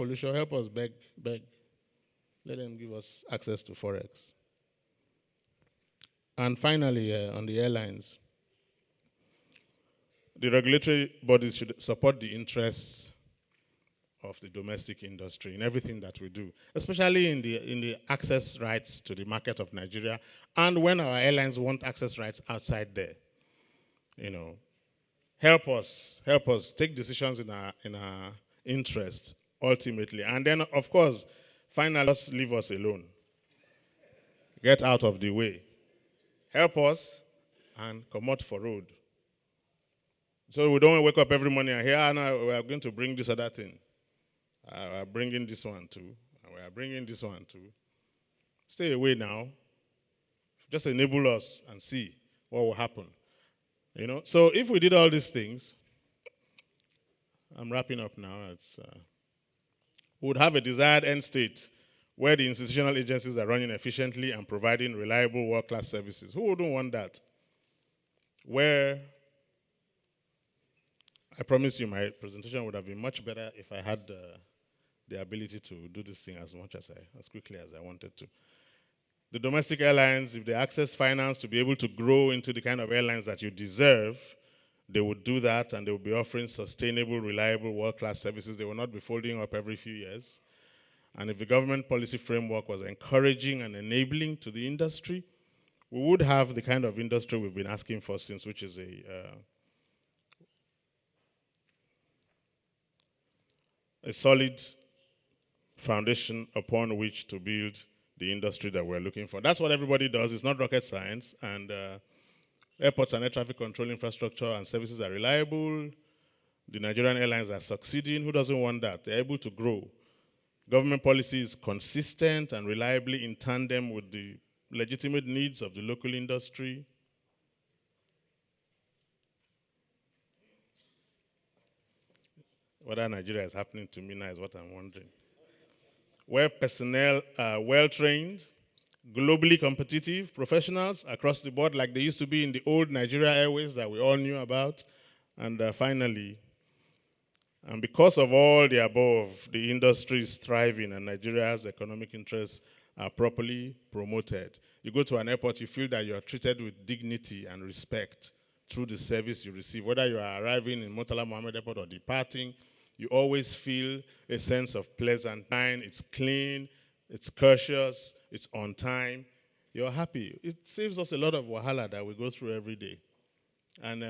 Folusho, help us beg. Let them give us access to Forex. And finally, on the airlines, the regulatory bodies should support the interests of the domestic industry in everything that we do, especially in the access rights to the market of Nigeria, and when our airlines want access rights outside there. Help us take decisions in our interest ultimately, and then of course, finally, just leave us alone. Get out of the way. Help us and come out for road. So we don't wake up every morning and here now we are going to bring this other thing. We are bringing this one too. And we are bringing this one too. Stay away now. Just enable us and see what will happen. So if we did all these things, I'm wrapping up now. We would have a desired end state where the institutional agencies are running efficiently and providing reliable world-class services. Who wouldn't want that? Where, I promise you my presentation would have been much better if I had the ability to do this thing as quickly as I wanted to. The domestic airlines, if they access finance to be able to grow into the kind of airlines that you deserve, they would do that, and they will be offering sustainable, reliable, world-class services. They will not be folding up every few years. And if the government policy framework was encouraging and enabling to the industry, we would have the kind of industry we've been asking for since, which is a solid foundation upon which to build the industry that we're looking for. That's what everybody does. It's not rocket science. And airports and air traffic control infrastructure and services are reliable. The Nigerian airlines are succeeding. Who doesn't want that? They're able to grow. Government policy is consistent and reliably in tandem with the legitimate needs of the local industry. Whether Nigeria is happening to me now is what I'm wondering. Where personnel are well-trained, globally competitive professionals across the board like they used to be in the old Nigeria Airways that we all knew about. And finally, and because of all the above, the industry is thriving and Nigeria's economic interests are properly promoted. You go to an airport, you feel that you are treated with dignity and respect through the service you receive. Whether you are arriving in Murtala Mohammed Airport or departing, you always feel a sense of pleasant time. It's clean, it's courteous, it's on time. You're happy. It saves us a lot of wahala that we go through every day. And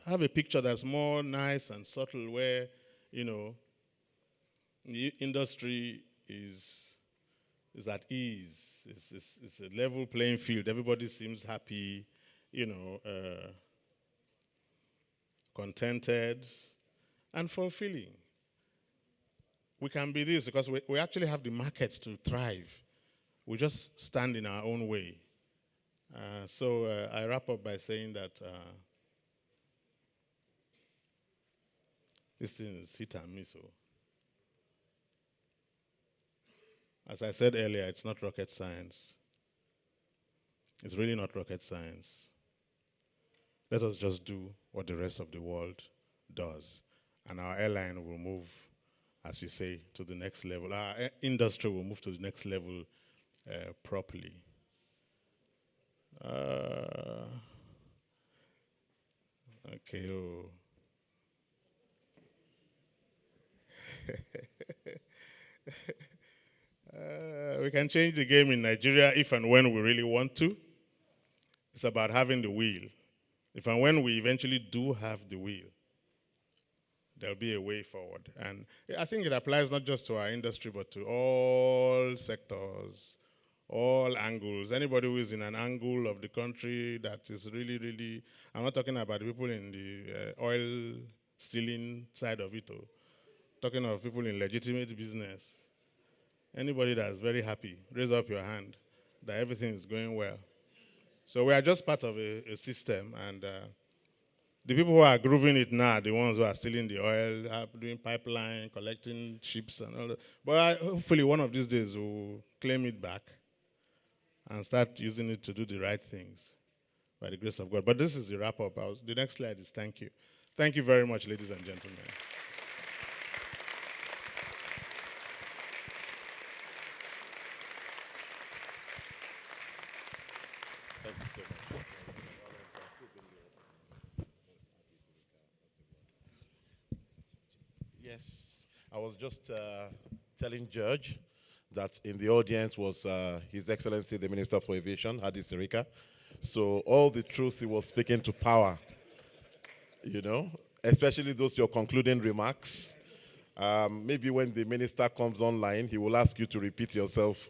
have a picture that's more nice and subtle where, the industry is at ease. It's a level playing field. Everybody seems happy, contented, and fulfilling. We can be this because we actually have the market to thrive. We just stand in our own way. So I wrap up by saying that this thing is hit and miss. So, as I said earlier, it's not rocket science. It's really not rocket science. Let us just do what the rest of the world does. And our airline will move, as you say, to the next level. Our industry will move to the next level properly. Okay. Oh. We can change the game in Nigeria if and when we really want to. It's about having the will. If and when we eventually do have the will, there'll be a way forward. And I think it applies not just to our industry, but to all sectors, all angles. Anybody who is in an angle of the country that is really, really, I'm not talking about people in the oil stealing side of it, talking of people in legitimate business. Anybody that's very happy, raise up your hand that everything is going well. So we are just part of a system, and the people who are grooving it now are the ones who are stealing the oil, doing pipeline, collecting ships and all that. But hopefully one of these days we'll claim it back and start using it to do the right things by the grace of God. But this is the wrap-up. The next slide is thank you. Thank you very much, ladies and gentlemen. so much. Yes, I was just telling Judge that in the audience was His Excellency the Minister for Aviation, Hadi Sirika. So all the truth he was speaking to power, you know, especially those your concluding remarks. Maybe when the minister comes online, he will ask you to repeat yourself.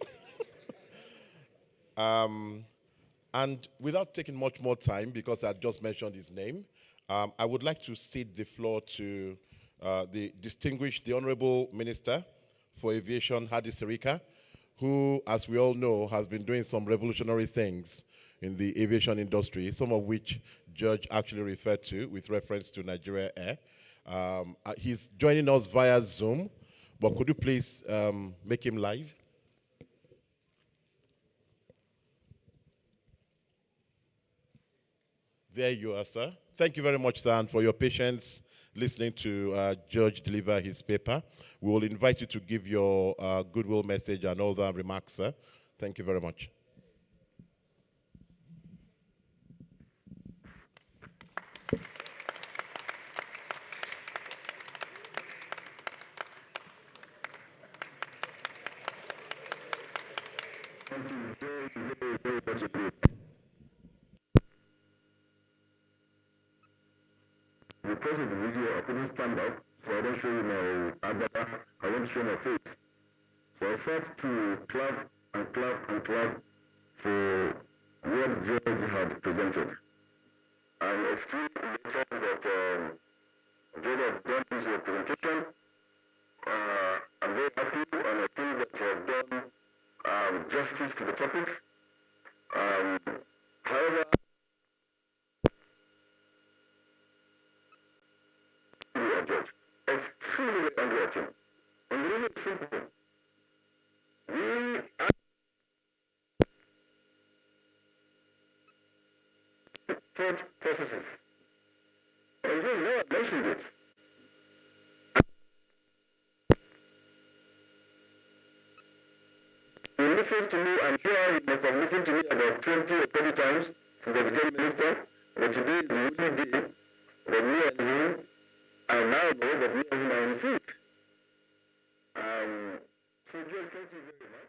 And without taking much more time, because I just mentioned his name, I would like to cede the floor to the Honorable Minister for Aviation, Hadi Sirika, who, as we all know, has been doing some revolutionary things in the aviation industry, some of which Judge actually referred to with reference to Nigeria Air. He's joining us via Zoom, but could you please make him live? There you are, sir. Thank you very much, sir, and for your patience listening to Judge deliver his paper. We will invite you to give your goodwill message and all the remarks, sir. Thank you very much. Because of the video, I couldn't stand up, so I don't show you my avatar. I want to show my face. So I start to clap and clap and clap for what George had presented. I'm extremely elated that George has done this presentation. I'm very happy, and I think that he has done justice to the topic. However, George, extremely angry at him. And the reason is simple. We thought processes. And George never mentioned it. He listens to me, I'm sure he must have listened to me about 20 or 30 times since I became minister. But today is the only day that me and him, I now know that me and him are in sync. So George, thank you very much.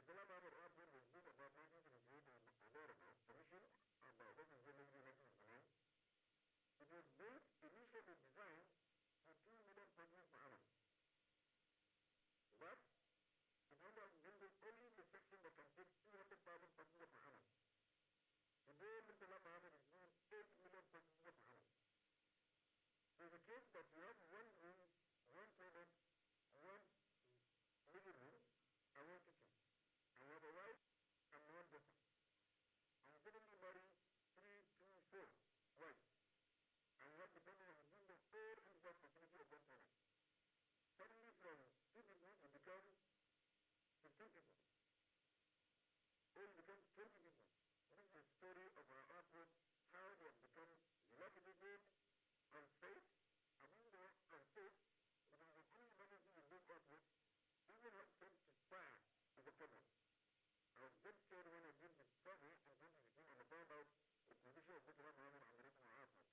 Abdullah Mohammed Airport was built about 1978 or thereabouts, commissioned about what is built in 1969. It was built, initially designed for 2 million passengers per annum. But it ended up building only the section that can take 200,000 passengers per annum. Today, Abdullah Mohammed is doing 8 million passengers per annum. So it's a case that you have one room, one toilet, one living room, and one kitchen. And you have a wife and one daughter. And you suddenly marry 3, 2, 4 wives. And you have to depend on doing the whole inside facility of one tenant. Suddenly from 2 people it becomes 15 people. Or it becomes 20 people. This is the story of our airport, how they have become dilapidated, unsafe, and when they are unsafe, it is the only emergency in this airport, even when sent to fire is a problem. I was very scared when I did the survey in 2018 and I found out the condition of Mr. Mohammed and the rest of our airport.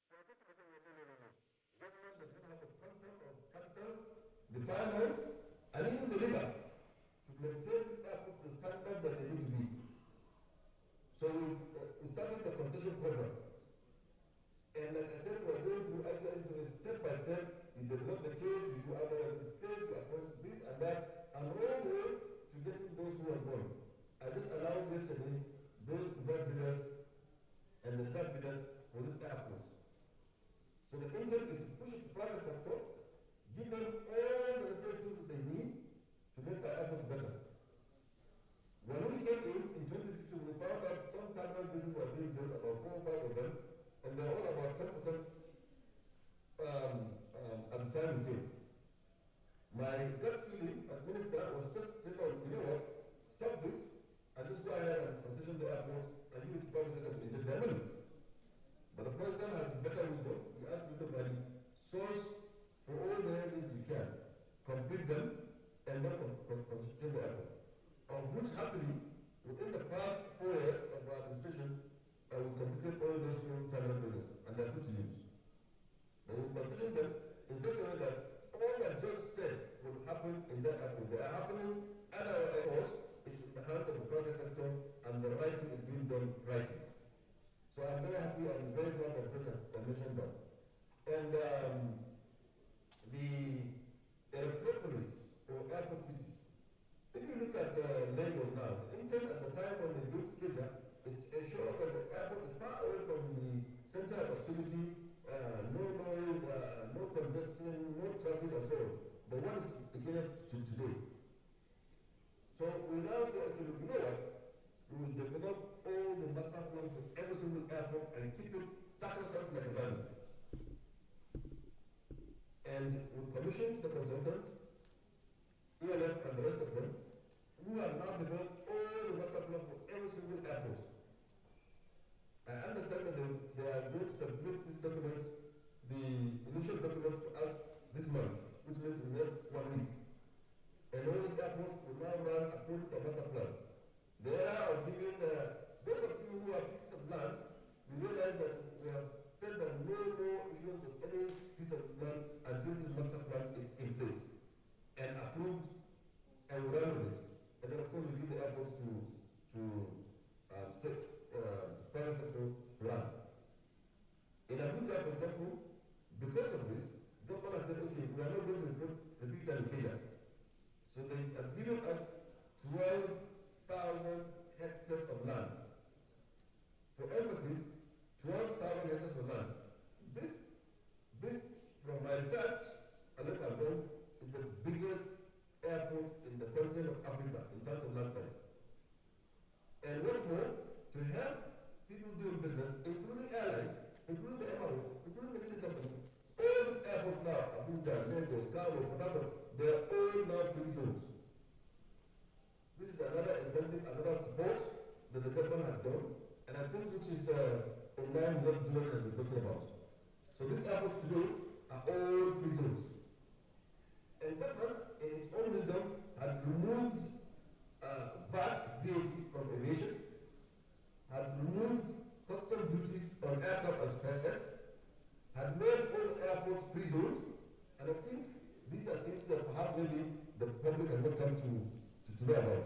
So I said to myself, no. Government does not have the content of capital, the finance, and even the labor to maintain this airport to the standard that they need to be. So we started the concession program. And like I said, we are going through ICIC step by step. We develop the case, we do other this case, we appoint this and that, and all the way to getting those who are born. I just announced yesterday those preferred bidders and the third bidders for this airport. So the intent is to push it to private sector, give them all the necessary tools that they need to make our airport better. When we came in 2015, we found out some terminal buildings were being built, about 4 or 5 of them, and they're all about 10% at the time we came. My gut feeling as minister was just saying, oh, you know what, stop this, and just go ahead and concession the airports and give it to private sector to inject their money. But the president has better wisdom. He asked me to money, source for all the areas you can, complete them, and then concession the airport. Of which happily, within the past 4 years of our administration, we completed all those new terminal buildings, and they're good to use. But we positioned them in such a way that all that George said would happen in that airport, they are happening at our airports. It's in the hands of the private sector, and the right thing is being done rightly. So I'm very happy and very glad that George mentioned that. And the electropolis or airport cities. If you look at Lagos now, the intent at the time when they built Kenya is to ensure that the airport is far away from the center of activity, no noise, no congestion, no traffic and so on. But what is the Kenya to today? So we now say, okay, you know what? We will develop all the master plans for every single airport and keep it sacrosanct like a banner. And we commissioned the consultants, ELF and the rest of them, who have now developed all the master plan for every single airport. I understand that they are going to submit these documents, the initial documents to us this month, which means in the next 1 week. And all these airports will now run according to a master plan. The era of giving, those of you who have pieces of land, we realize that we have said that no more issuance of any piece of land until this master plan is in place and approved and run with it. And then of course we give the airports to private sector to run. In Abuja, for example, because of this, the government has said, okay, we are not going to repeat that in Kenya. So they have given us 12,000 hectares of land. For emphasis, 12,000 hectares of land. This, from my research, unless I'm wrong, is the biggest airport in the continent of Africa in terms of land size. And what's more, to help people doing business, including airlines, including the MRO, including the leasing company, all these airports now, Abuja, Lagos, Kano, Port Harcourt, they are all now free zones. This is another incentive, another support that the government has done, and I think which is in line with what Julian has been talking about. So these airports today are all free zones. And government, in its own wisdom, had removed VAT from aviation, had removed custom duties on aircraft and spares, had made all the airports free zones, and I think these are things that perhaps maybe the public has not come to know about.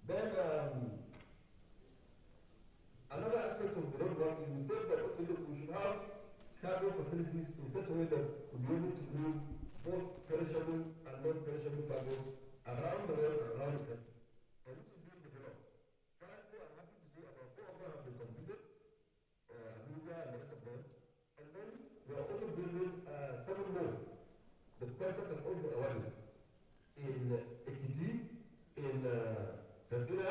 Then another aspect of the roadmap is we said that okay, look, we should have cargo facilities in such a way that we'll be able to move both perishable and non-perishable cargoes around the world and around the country. And this is being developed. Currently, I'm happy to say about 4 of them have been completed, Abuja and the rest of them. And then we are also building 7 more. The contracts are all awarded in Ekiti, in Katsina,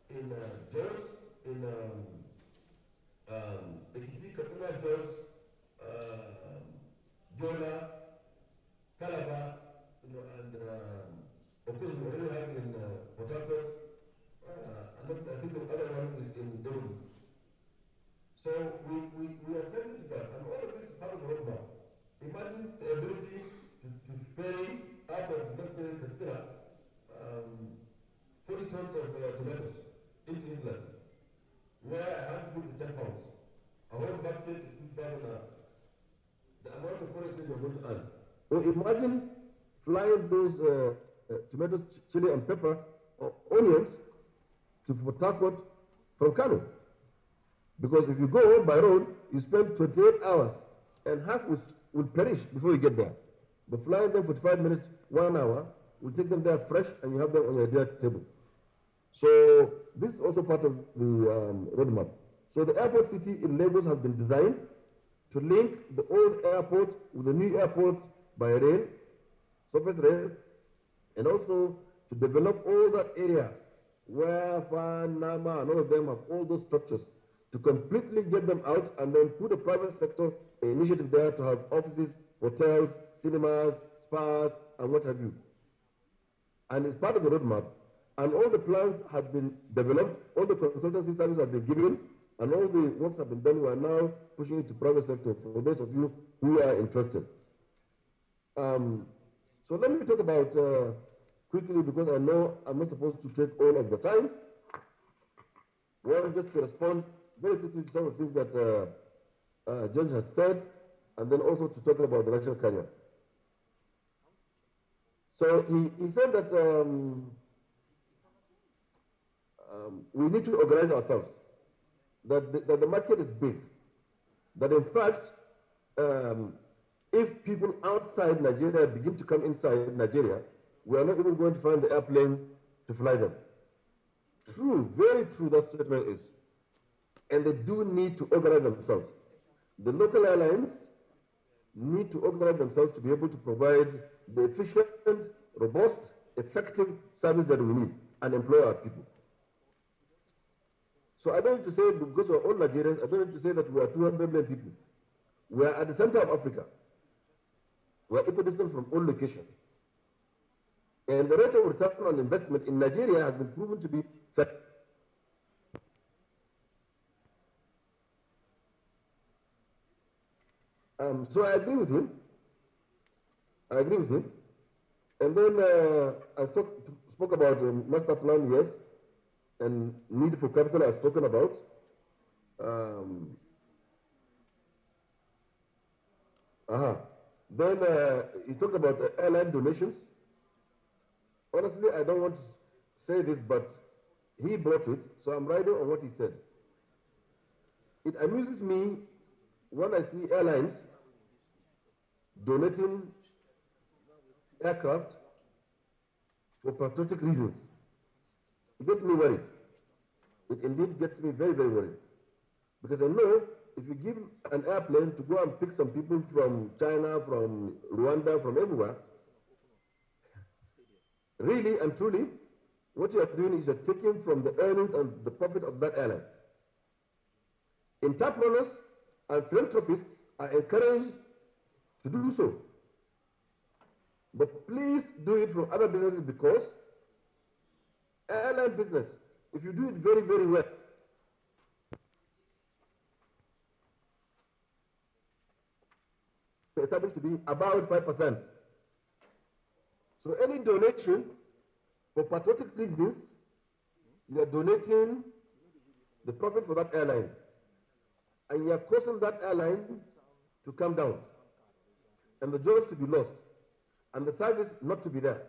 in Jos, in Ekiti, Katsina, Jos, Jola, Calabar, and of course we already have in Port Harcourt, and I think the other one is in Durham. So we are tending to that, and all of this is part of the roadmap. Imagine the ability to ferry out of, let's say, Katsina, 40 tons of tomatoes into England, where a handful is 10 pounds. A whole basket is 2,000 naira. The amount of foreign exchange you're going to earn. Or imagine flying those tomatoes, chili and pepper, or onions to Port Harcourt from Kano. Because if you go by road, you spend 28 hours and half will perish before you get there. But flying them for 45 minutes, 1 hour, will take them there fresh and you have them on your dinner table. So this is also part of the roadmap. So the airport city in Lagos has been designed to link the old airport with the new airport by rail, surface rail, and also to develop all that area where Fan, Nama, and all of them have all those structures to completely get them out and then put a private sector initiative there to have offices, hotels, cinemas, spas, and what have you. And it's part of the roadmap. And all the plans have been developed, all the consultancy services have been given, and all the works have been done. We are now pushing it to private sector for those of you who are interested. So let me talk about quickly, because I know I'm not supposed to take all of the time. Well, just to respond very quickly to some of the things that Judge has said, and then also to talk about the national carrier. So he said that we need to organize ourselves, that the market is big, that in fact, if people outside Nigeria begin to come inside Nigeria, we are not even going to find the airplane to fly them. True, very true that statement is. And they do need to organize themselves. The local airlines need to organize themselves to be able to provide the efficient, robust, effective service that we need and employ our people. So I don't need to say, because we're all Nigerians, I don't need to say that we are 200 million people. We are at the center of Africa. We are equidistant from all locations. And the rate of return on investment in Nigeria has been proven to be fair. So I agree with him. And then I spoke about master plan, yes, and need for capital I've spoken about. Then he talked about airline donations. Honestly, I don't want to say this, but he brought it, so I'm riding on what he said. It amuses me when I see airlines donating aircraft for patriotic reasons. It gets me worried. It indeed gets me very, very worried. Because I know if you give an airplane to go and pick some people from China, from Rwanda, from everywhere, really and truly, what you are doing is you're taking from the earnings and the profit of that airline. Entrepreneurs and philanthropists are encouraged to do so. But please do it from other businesses, because airline business, if you do it very, very well, established to be about 5%. So any donation for patriotic reasons, you are donating the profit for that airline. And you are causing that airline to come down, and the jobs to be lost, and the service not to be there.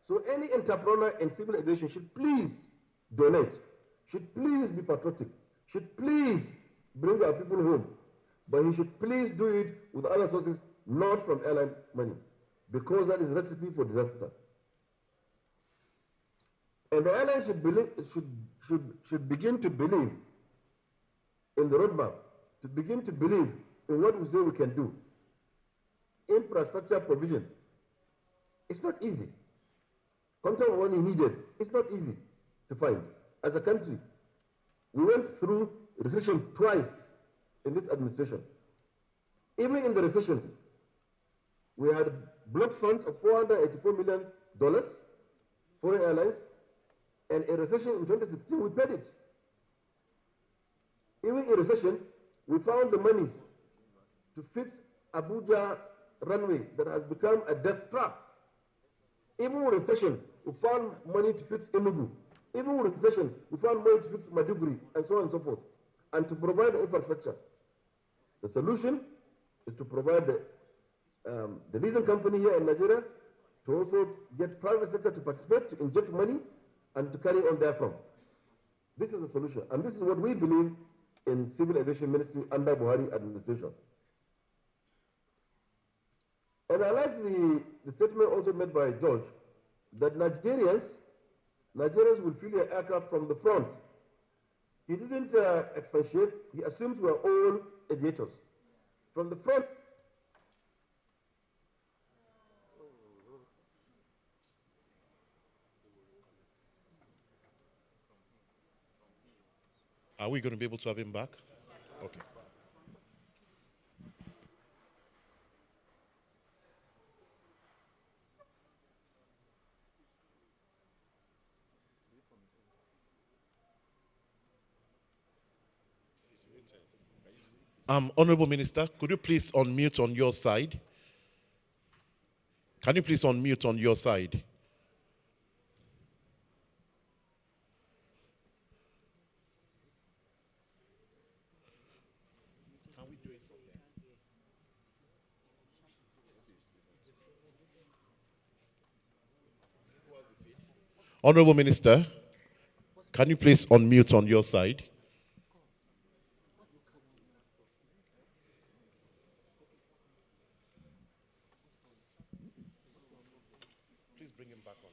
So any entrepreneur in civil aviation should please donate, should please be patriotic, should please bring our people home, but he should please do it with other sources, not from airline money, because that is recipe for disaster. And the airline should begin to believe in the roadmap, to begin to believe in what we say we can do. Infrastructure provision. It's not easy. Quantum money needed. It's not easy to find. As a country, we went through recession twice in this administration. Even in the recession, we had blocked funds of $484 million, foreign airlines, and in recession in 2016, we paid it. Even in recession, we found the monies to fix Abuja runway that has become a death trap. Even with recession, we found money to fix Enugu. Even with recession, we found money to fix Maduguri, and so on and so forth, and to provide the infrastructure. The solution is to provide the leasing company here in Nigeria to also get private sector to participate, to inject money, and to carry on therefrom. This is the solution, and this is what we believe in Civil Aviation Ministry under Buhari administration. And I like the statement also made by George that Nigerians will feel your aircraft from the front. He didn't expatiate. He assumes we are all aviators. From the front. Are we going to be able to have him back? Okay. Honorable Minister, could you please unmute on your side? Can you please unmute on your side? Honorable Minister, can you please unmute on your side? Please bring him back on.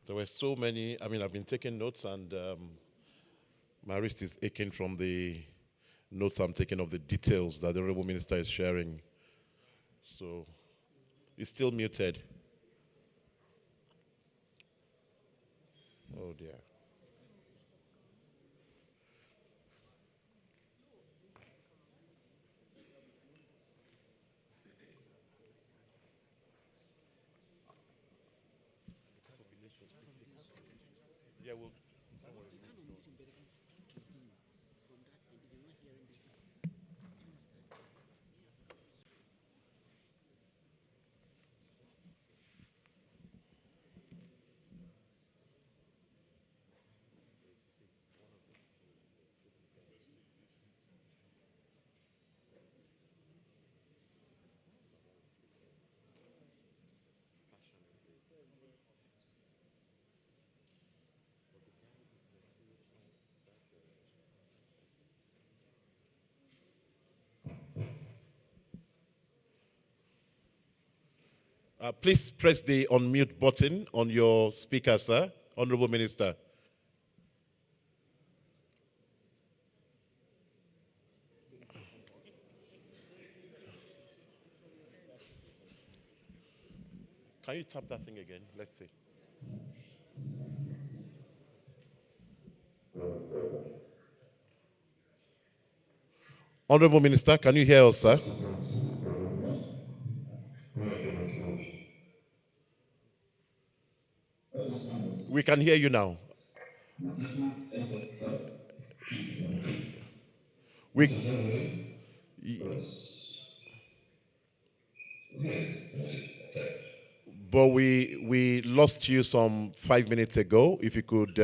There were so many. I mean, I've been taking notes, and my wrist is aching from the notes I'm taking of the details that the Honorable Minister is sharing. So, he's still muted. Oh dear. Yeah, we'll. Please press the unmute button on your speaker, sir. Honorable Minister. Can you tap that thing again? Let's see. Honorable Minister, can you hear us, sir? We can hear you now. We, but we lost you some 5 minutes ago. If you could,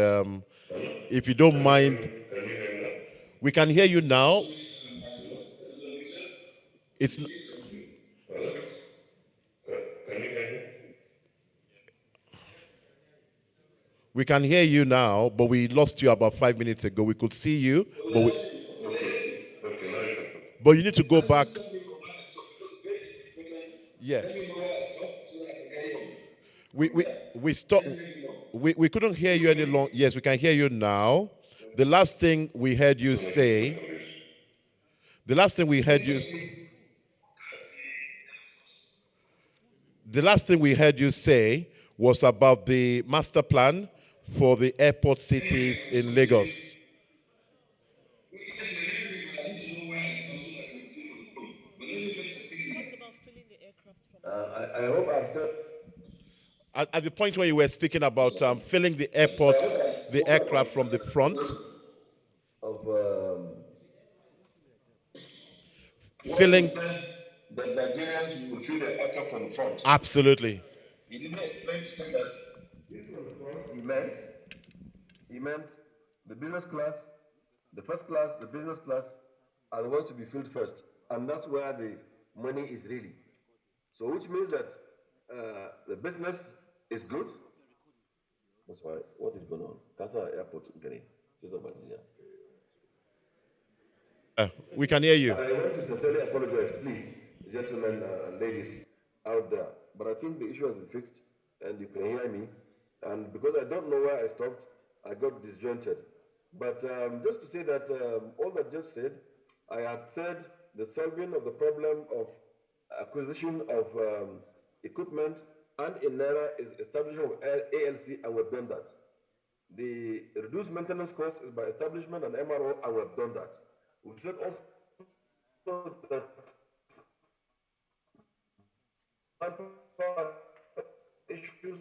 if you don't mind, we can hear you now. It's we can hear you now, but we lost you about 5 minutes ago. We could see you, but you need to go back. Yes. We stopped. We couldn't hear you any longer. Yes, we can hear you now. The last thing we heard you say, the last thing we heard you, the last thing we heard you say was about the master plan for the airport cities in Lagos. I hope I've said. At the point where you were speaking about filling the airports, the aircraft from the front, Of filling. that Nigerians will fill their aircraft from the front. Absolutely. He didn't explain to say that this from the front. He meant the business class, the first class, the business class are the ones to be filled first, and that's where the money is really. So, which means that the business is good. That's why. What is going on? Casa Airport, Gani. We can hear you. I want to sincerely apologize, please, gentlemen and ladies out there. But I think the issue has been fixed, and you can hear me. And because I don't know where I stopped, I got disjointed. But just to say that all that just said, I had said the solving of the problem of acquisition of equipment and in Naira is establishment of ALC, and we've done that. The reduced maintenance cost is by establishment and MRO, and we've done that. We said also that issues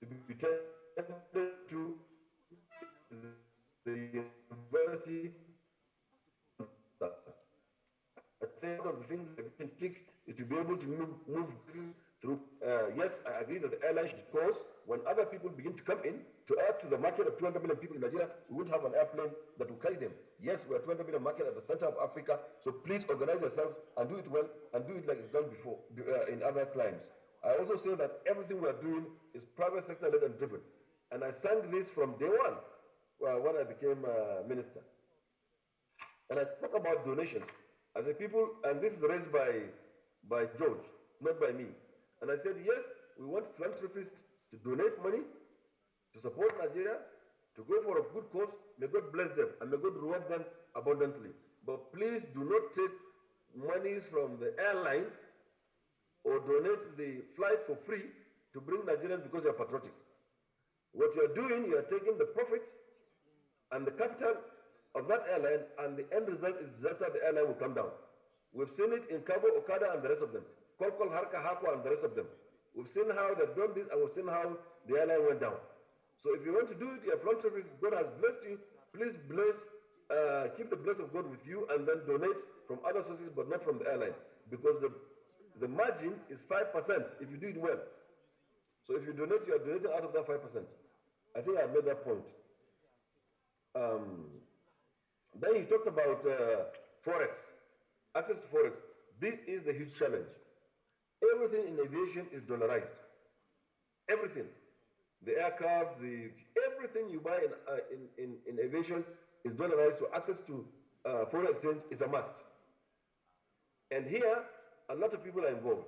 to be tended to the university. I say one of the things that we can take is to be able to move through. Yes, I agree that the airline should course. When other people begin to come in to add to the market of 200 million people in Nigeria, we won't have an airplane that will carry them. Yes, we are 200 million market at the center of Africa, so please organize yourself and do it well and do it like it's done before in other climes. I also say that everything we are doing is private sector led and driven. And I sang this from day one when I became minister. And I talk about donations. I say people, and this is raised by George, not by me. And I said, yes, we want philanthropists to donate money to support Nigeria, to go for a good cause. May God bless them and may God reward them abundantly. But please do not take monies from the airline or donate the flight for free to bring Nigerians because you're patriotic. What you're doing, you're taking the profits and the capital of that airline, and the end result is disaster. The airline will come down. We've seen it in Cabo, Okada, and the rest of them. Kolkol, Harka, Hako, and the rest of them. We've seen how they've done this, and we've seen how the airline went down. So if you want to do it, your philanthropist, God has blessed you, please keep the blessing of God with you, and then donate from other sources, but not from the airline. Because the margin is 5% if you do it well. So if you donate, you are donating out of that 5%. I think I made that point. Then you talked about Forex, access to Forex. This is the huge challenge. Everything in aviation is dollarized. Everything. The aircraft, everything you buy in aviation is dollarized, so access to foreign exchange is a must. And here, a lot of people are involved.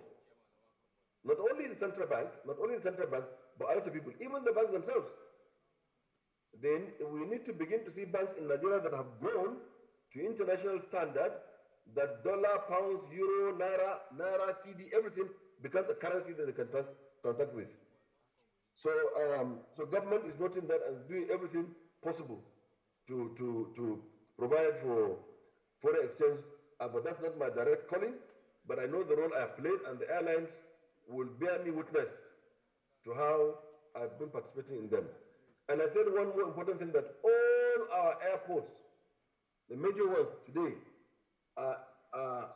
Not only the central bank, but a lot of people, even the banks themselves. Then we need to begin to see banks in Nigeria that have grown to international standard, that dollar, pounds, euro, naira, CD, everything becomes a currency that they can transact with. So, so government is noting that and is doing everything possible to provide for foreign exchange. But that's not my direct calling. But I know the role I have played, and the airlines will bear me witness to how I've been participating in them. And I said one more important thing, that all our airports, the major ones today, are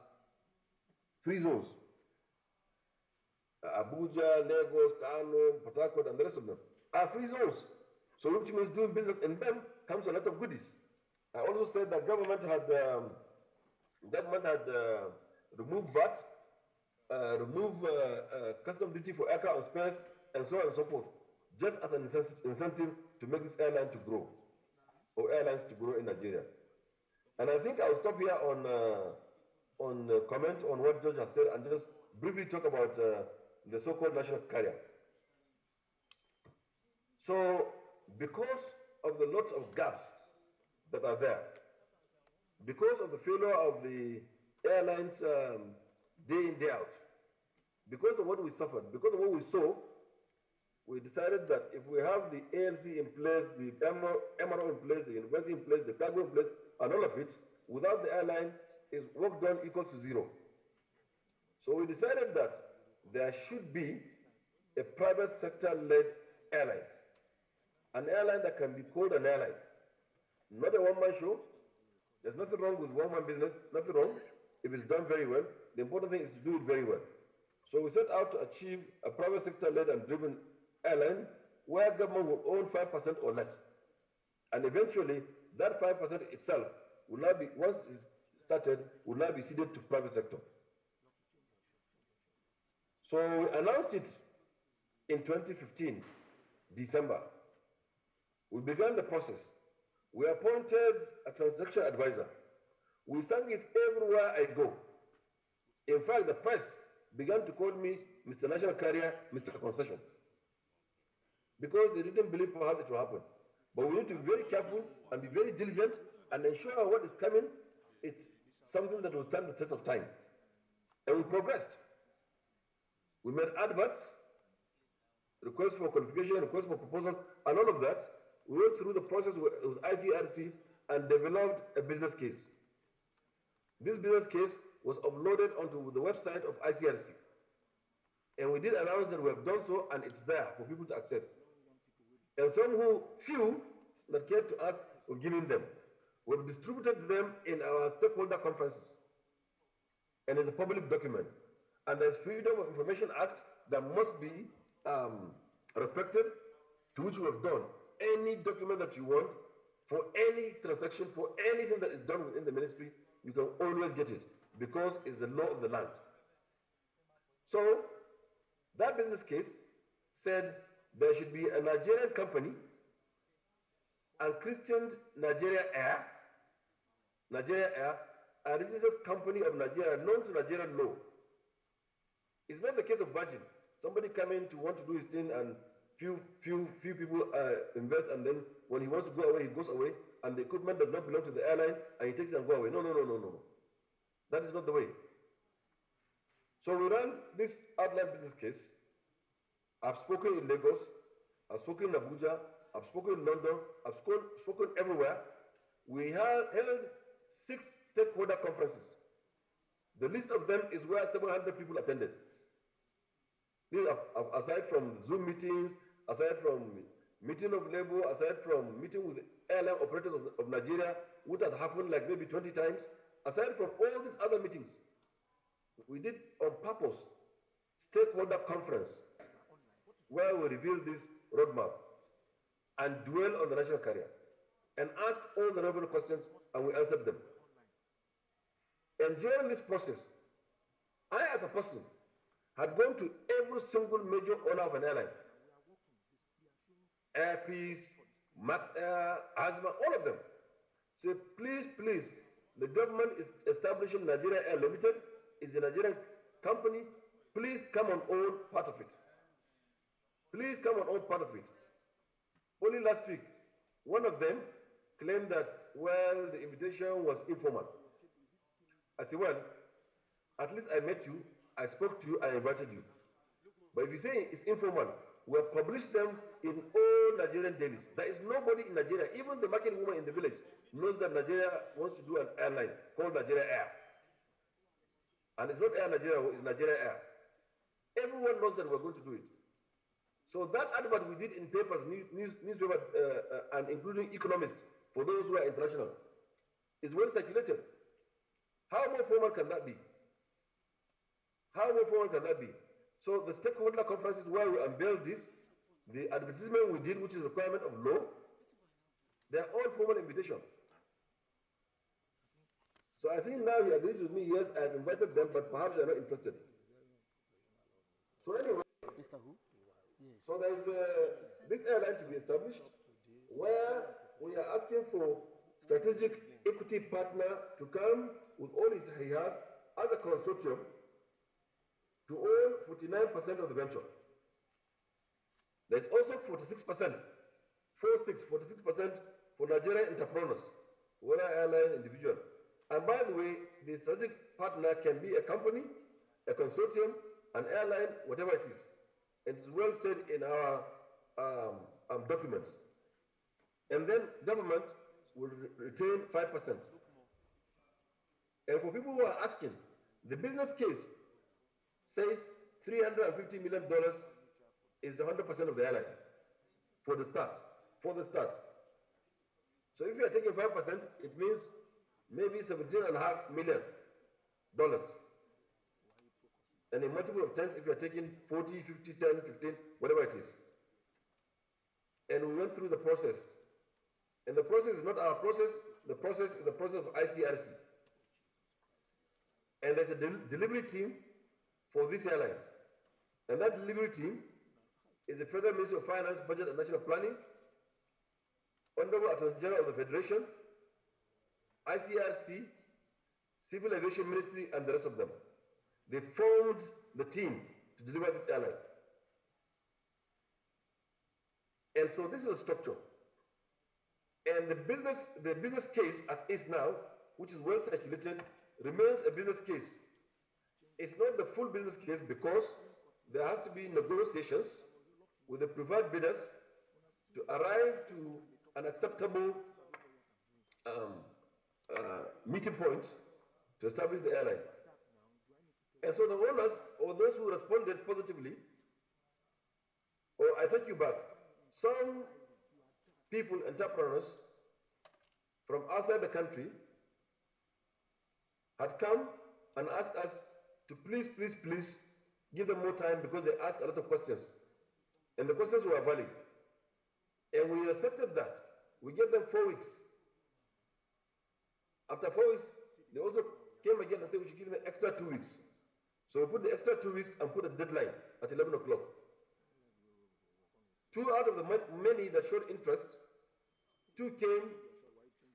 free zones. Abuja, Lagos, Kano, Port Harcourt, and the rest of them, are free zones. So which means doing business in them comes a lot of goodies. I also said that government had removed VAT, removed custom duty for aircraft and spares, and so on and so forth, just as an incentive to make this airline to grow, or airlines to grow in Nigeria. And I think I'll stop here on comment on what George has said and just briefly talk about the so-called national carrier. So, because of the lots of gaps that are there, because of the failure of the airlines day in, day out, because of what we suffered, because of what we saw, we decided that if we have the ALC in place, the MRO in place, the university in place, the cargo in place, and all of it, without the airline, is work done equals to zero. So we decided that there should be a private sector-led airline, an airline that can be called an airline, not a one-man show. There's nothing wrong with one-man business, nothing wrong if it's done very well. The important thing is to do it very well. So we set out to achieve a private sector-led and driven airline where government will own 5% or less. And eventually, that 5% itself will not be, once it's started, will not be ceded to private sector. So we announced it in 2015, December. We began the process. We appointed a transaction advisor. We sang it everywhere I go. In fact, the press began to call me Mr. National Carrier, Mr. Concession, because they didn't believe perhaps it will happen. But we need to be very careful and be very diligent and ensure what is coming, it's something that will stand the test of time. And we progressed. We made adverts, requests for qualification, requests for proposals, and all of that. We went through the process with ICRC and developed a business case. This business case was uploaded onto the website of ICRC. And we did announce that we have done so, and it's there for people to access. And few that came to us, we've given them. We've distributed them in our stakeholder conferences. And it's a public document. And there's Freedom of Information Act that must be respected, to which we have done. Any document that you want, for any transaction, for anything that is done within the ministry, you can always get it, because it's the law of the land. So, that business case said there should be a Nigerian company and christened Nigeria Air, a registered company of Nigeria, known to Nigerian law. It's not the case of Virgin. Somebody come in to want to do his thing, and few people invest, and then when he wants to go away, he goes away, and the equipment does not belong to the airline, and he takes it and go away. No. That is not the way. So we ran this outline business case. I've spoken in Lagos, I've spoken in Abuja, I've spoken in London, I've spoken everywhere. We held 6 stakeholder conferences. The list of them is where 700 people attended. These are aside from Zoom meetings, aside from meeting of labor, aside from meeting with airline operators of Nigeria, which had happened like maybe 20 times, aside from all these other meetings, we did on purpose stakeholder conference where we revealed this roadmap and dwell on the national carrier and ask all the relevant questions, and we answered them. And during this process, I as a person had gone to every single major owner of an airline. Air Peace, Max Air, Azma, all of them. Say, please, the government is establishing Nigeria Air Limited, is a Nigerian company, please come and own part of it. Please come and own part of it. Only last week, one of them claimed that, well, the invitation was informal. I said, well, at least I met you, I spoke to you, I invited you. But if you say it's informal, we have published them in all Nigerian dailies. There is nobody in Nigeria, even the market woman in the village, knows that Nigeria wants to do an airline called Nigeria Air. And it's not Air Nigeria, it's Nigeria Air. Everyone knows that we're going to do it. So that advert we did in papers, newspaper, and including economists, for those who are international, is well circulated. How more formal can that be? How more formal can that be? So the stakeholder conferences where we unveiled this, the advertisement we did, which is a requirement of law, they are all formal invitation. So I think now he agrees with me, yes, I've invited them, but perhaps they're not interested. So anyway, Mr. Who? Yes. so there's this airline to be established where we are asking for strategic equity partner to come with all he has as a consortium to own 49% of the venture. There's also 46%, 46% for Nigerian entrepreneurs, whether airline, individual. And by the way, the strategic partner can be a company, a consortium, an airline, whatever it is. It's well said in our documents. And then government will retain 5%. And for people who are asking, the business case says $350 million is the 100% of the airline for the start. So if you are taking 5%, it means maybe $17.5 million. And a multiple of tens if you are taking 40, 50, 10, 15, whatever it is. And we went through the process. And the process is not our process, the process is the process of ICRC. And there's a delivery team for this airline. And that delivery team is the Federal Ministry of Finance, Budget and National Planning, Honorable Attorney General of the Federation, ICRC, Civil Aviation Ministry, and the rest of them. They formed the team to deliver this airline. And so this is a structure. And the business case as is now, which is well circulated, remains a business case. It's not the full business case because there has to be negotiations with the preferred bidders to arrive to an acceptable meeting point to establish the airline. And so the owners, or those who responded positively, or I take you back, some people, entrepreneurs from outside the country had come and asked us to please give them more time because they asked a lot of questions. And the questions were valid. And we respected that. We gave them 4 weeks. After 4 weeks, they also came again and said we should give them extra 2 weeks. So we put the extra 2 weeks and put a deadline at 11 o'clock. 2 out of the many that showed interest, 2 came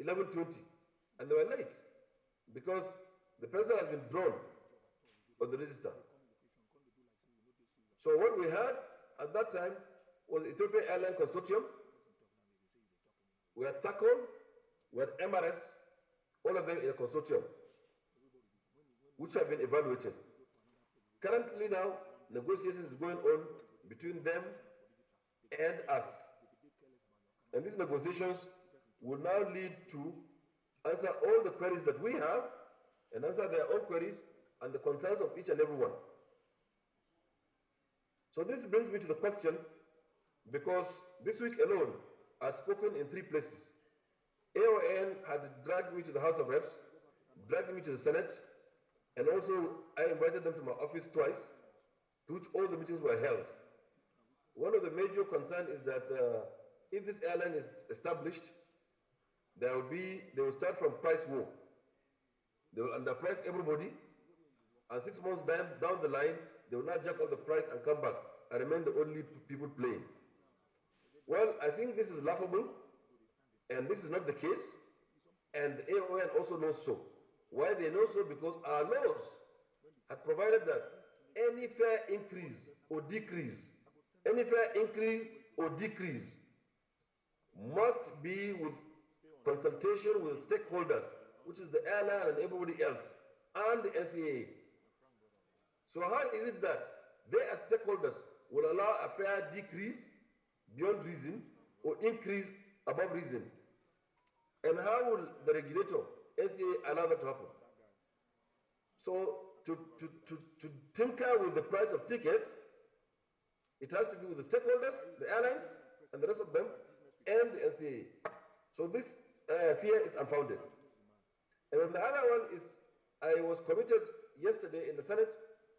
11:20, and they were late because the person has been drawn on the register. So what we had at that time was Ethiopian Airline Consortium, we had SACON, we had MRS, all of them in a consortium, which have been evaluated. Currently now, negotiations is going on between them and us. And these negotiations will now lead to answer all the queries that we have and answer their own queries and the concerns of each and every one. So this brings me to the question, because this week alone, I've spoken in 3 places. AON had dragged me to the House of Reps, dragged me to the Senate, and also I invited them to my office twice, to which all the meetings were held. One of the major concerns is that if this airline is established, they will start from price war. They will underprice everybody, and 6 months down the line, they will not jack up the price and come back and remain the only people playing. Well, I think this is laughable, and this is not the case, and AON also knows so. Why they know so? Because our laws have provided that any fare increase or decrease must be with consultation with stakeholders, which is the airline and everybody else, and the NCAA. So how is it that they as stakeholders will allow a fare decrease beyond reason or increase above reason? And how will the regulator, NCAA, allow that to happen? So to tinker with the price of tickets, it has to be with the stakeholders, the airlines, and the rest of them, and the NCAA. So this fear is unfounded. And then the other one is, I was committed yesterday in the Senate.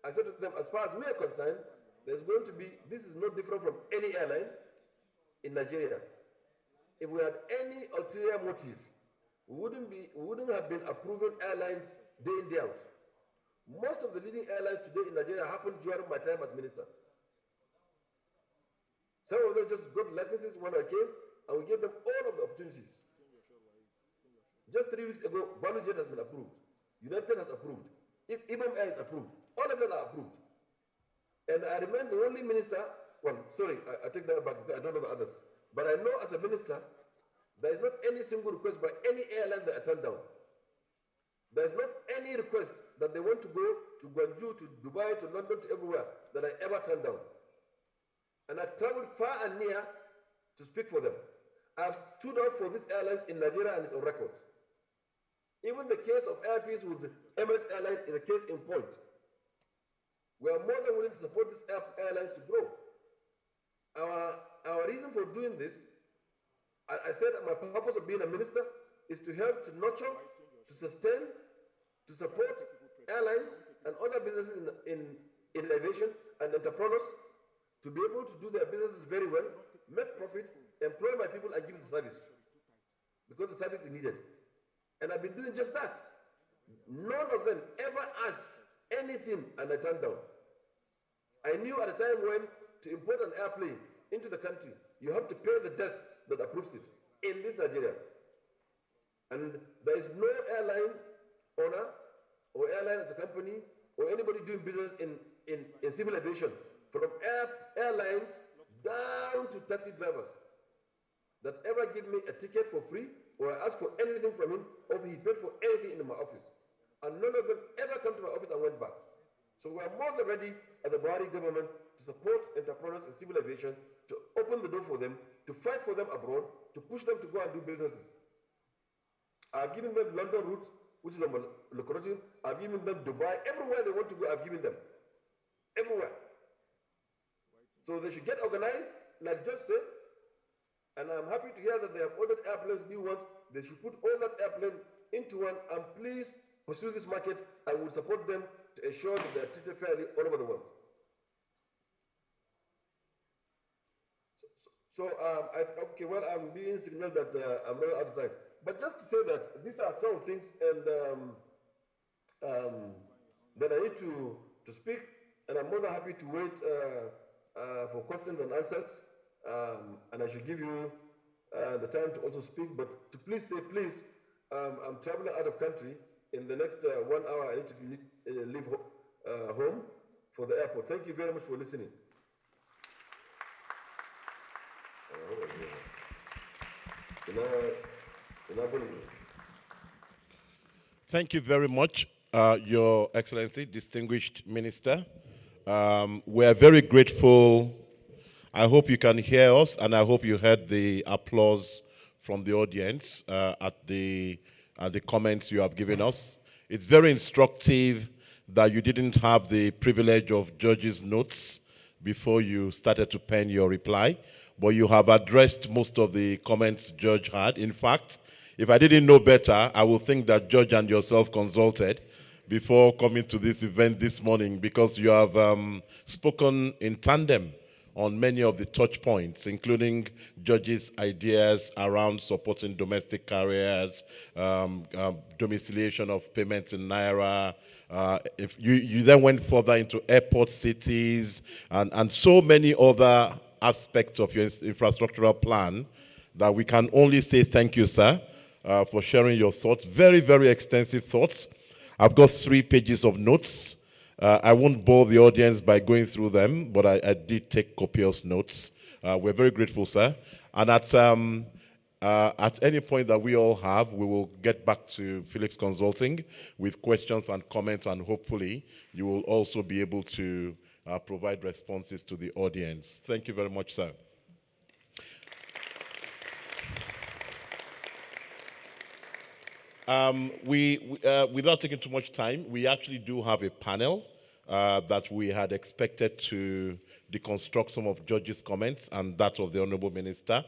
I said to them, as far as we are concerned, There's going to be, this is no different from any airline in Nigeria. If we had any ulterior motive, we wouldn't have been approving airlines day in, day out. Most of the leading airlines today in Nigeria happened during my time as minister. Some of them just got licenses when I came, and we gave them all of the opportunities. Just 3 weeks ago, ValueJet has been approved. United has approved. Ibom Air is approved. All of them are approved. And I remain the only minister, well, sorry, I take that back, I don't know the others. But I know as a minister, there is not any single request by any airline that I turned down. There is not any request that they want to go to Guangzhou, to Dubai, to London, to everywhere that I ever turned down. And I traveled far and near to speak for them. I've stood up for these airlines in Nigeria and it's on record. Even the case of Air Peace with Emirates Airlines is a case in point. We are more than willing to support these airlines to grow. Our reason for doing this, I said that my purpose of being a minister is to help to nurture, to sustain, to support airlines and other businesses in aviation and entrepreneurs to be able to do their businesses very well, make profit, employ my people and give the service. Because the service is needed. And I've been doing just that. None of them ever asked anything and I turned down. I knew at a time when to import an airplane into the country, you have to pay the desk that approves it in this Nigeria. And there is no airline owner or airline as a company or anybody doing business in civil aviation, from airlines down to taxi drivers, that ever give me a ticket for free or I ask for anything from him or he paid for anything in my office. And none of them ever come to my office and went back. So we are more than ready as a Buhari government to support entrepreneurs in civil aviation, to open the door for them, to fight for them abroad, to push them to go and do businesses. I've given them London routes, which is a lucrative. I've given them Dubai. Everywhere they want to go, I've given them. Everywhere. So they should get organized, like Judge said, and I'm happy to hear that they have ordered airplanes, new ones. They should put all that airplane into one, and please pursue this market. I will support them to ensure that they are treated fairly all over the world. Okay, well, I'm being signaled that I'm running out of time. But just to say that these are some things, and that I need to speak, and I'm more than happy to wait for questions and answers. And I should give you the time to also speak, but to please say, please, I'm traveling out of country. In the next 1 hour, I need to leave home for the airport. Thank you very much for listening. Thank you very much, Your Excellency, distinguished minister. We're very grateful. I hope you can hear us, and I hope you heard the applause from the audience at the comments you have given us. It's very instructive that you didn't have the privilege of judge's notes before you started to pen your reply, but you have addressed most of the comments Judge had. In fact, if I didn't know better, I would think that Judge and yourself consulted before coming to this event this morning, because you have spoken in tandem on many of the touch points, including Judge's ideas around supporting domestic carriers, domiciliation of payments in Naira. If you then went further into airport cities and so many other aspects of your infrastructural plan that we can only say thank you, sir, for sharing your thoughts. Very, very extensive thoughts. I've got 3 pages of notes. I won't bore the audience by going through them, but I did take copious notes. We're very grateful, sir. And at any point that we all have, we will get back to Felix Consulting with questions and comments, and hopefully you will also be able to provide responses to the audience. Thank you very much, sir. Without taking too much time, we actually do have a panel that we had expected to deconstruct some of Judge's comments and that of the Honorable Minister.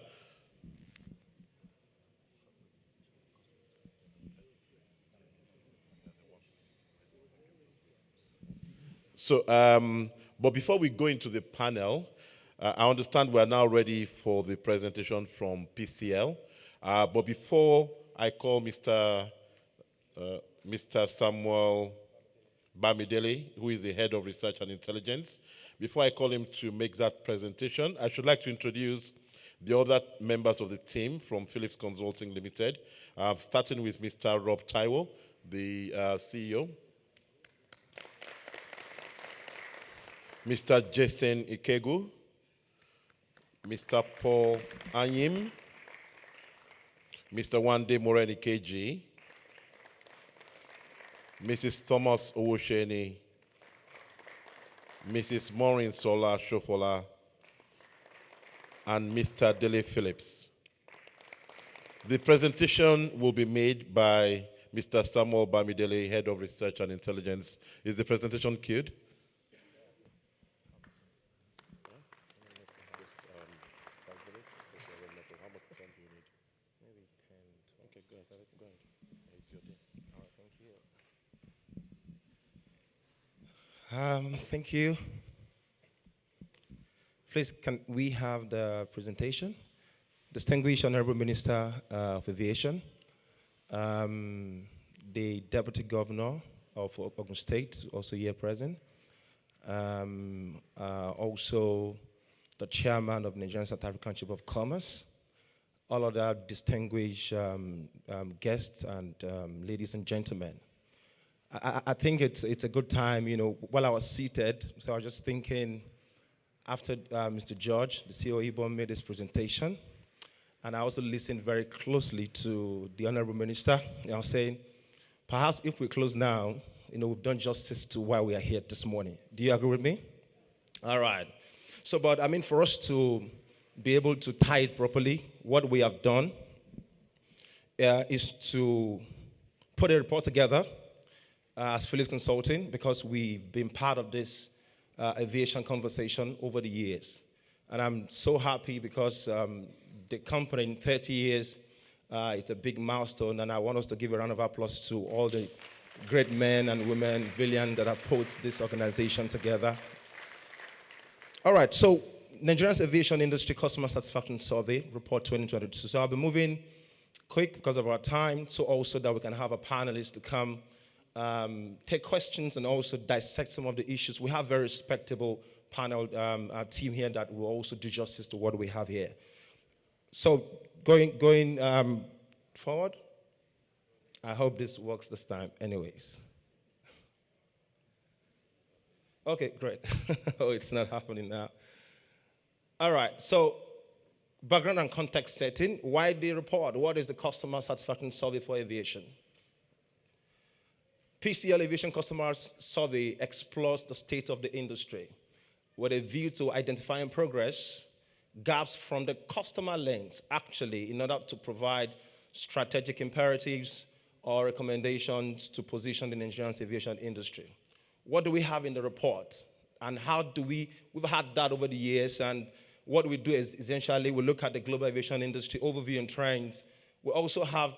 So, But before we go into the panel, I understand we are now ready for the presentation from PCL. But before I call Mr. Samuel Bamidele, who is the head of research and intelligence, before I call him to make that presentation, I should like to introduce the other members of the team from Philips Consulting Limited, starting with Mr. Rob Taiwo, the CEO. Mr. Jason Ikegu, Mr. Paul Anyim, Mr. Wande Moreni KG, Mrs. Thomas Owosheni, Mrs. Maureen Sola Shofola, and Mr. Dele Phillips. The presentation will be made by Mr. Samuel Bamidele, Head of Research and Intelligence. Is the presentation queued? Thank you. Please, can we have the presentation? Distinguished Honorable Minister of Aviation, the Deputy Governor of Ogun State, also here present, also the Chairman of Nigerian South African Chamber of Commerce, all other distinguished guests and ladies and gentlemen. I think it's a good time, while I was seated, so I was just thinking, after Mr. George, the CEO Ibom, made his presentation, and I also listened very closely to the Honorable Minister, saying, perhaps if we close now, we've done justice to why we are here this morning. Do you agree with me? All right. So, but for us to be able to tie it properly, what we have done is to put a report together as Philips Consulting, because we've been part of this aviation conversation over the years. And I'm so happy because the company in 30 years, it's a big milestone, and I want us to give a round of applause to all the great men and women, valiant, that have put this organization together. All right, so Nigeria's Aviation Industry Customer Satisfaction Survey, Report 2022. So I'll be moving quick because of our time, so also that we can have a panelist to come take questions and also dissect some of the issues. We have very respectable panel team here that will also do justice to what we have here. So going forward, I hope this works this time anyways. Okay, great. Oh, it's not happening now. All right, so background and context setting. Why the report? What is the Customer Satisfaction Survey for Aviation? PCL Aviation Customers Survey explores the state of the industry with a view to identifying progress, gaps from the customer lens, actually, in order to provide strategic imperatives or recommendations to position the Nigerian aviation industry. What do we have in the report? And how do we've had that over the years, and what we do is essentially we look at the global aviation industry overview and trends. We also have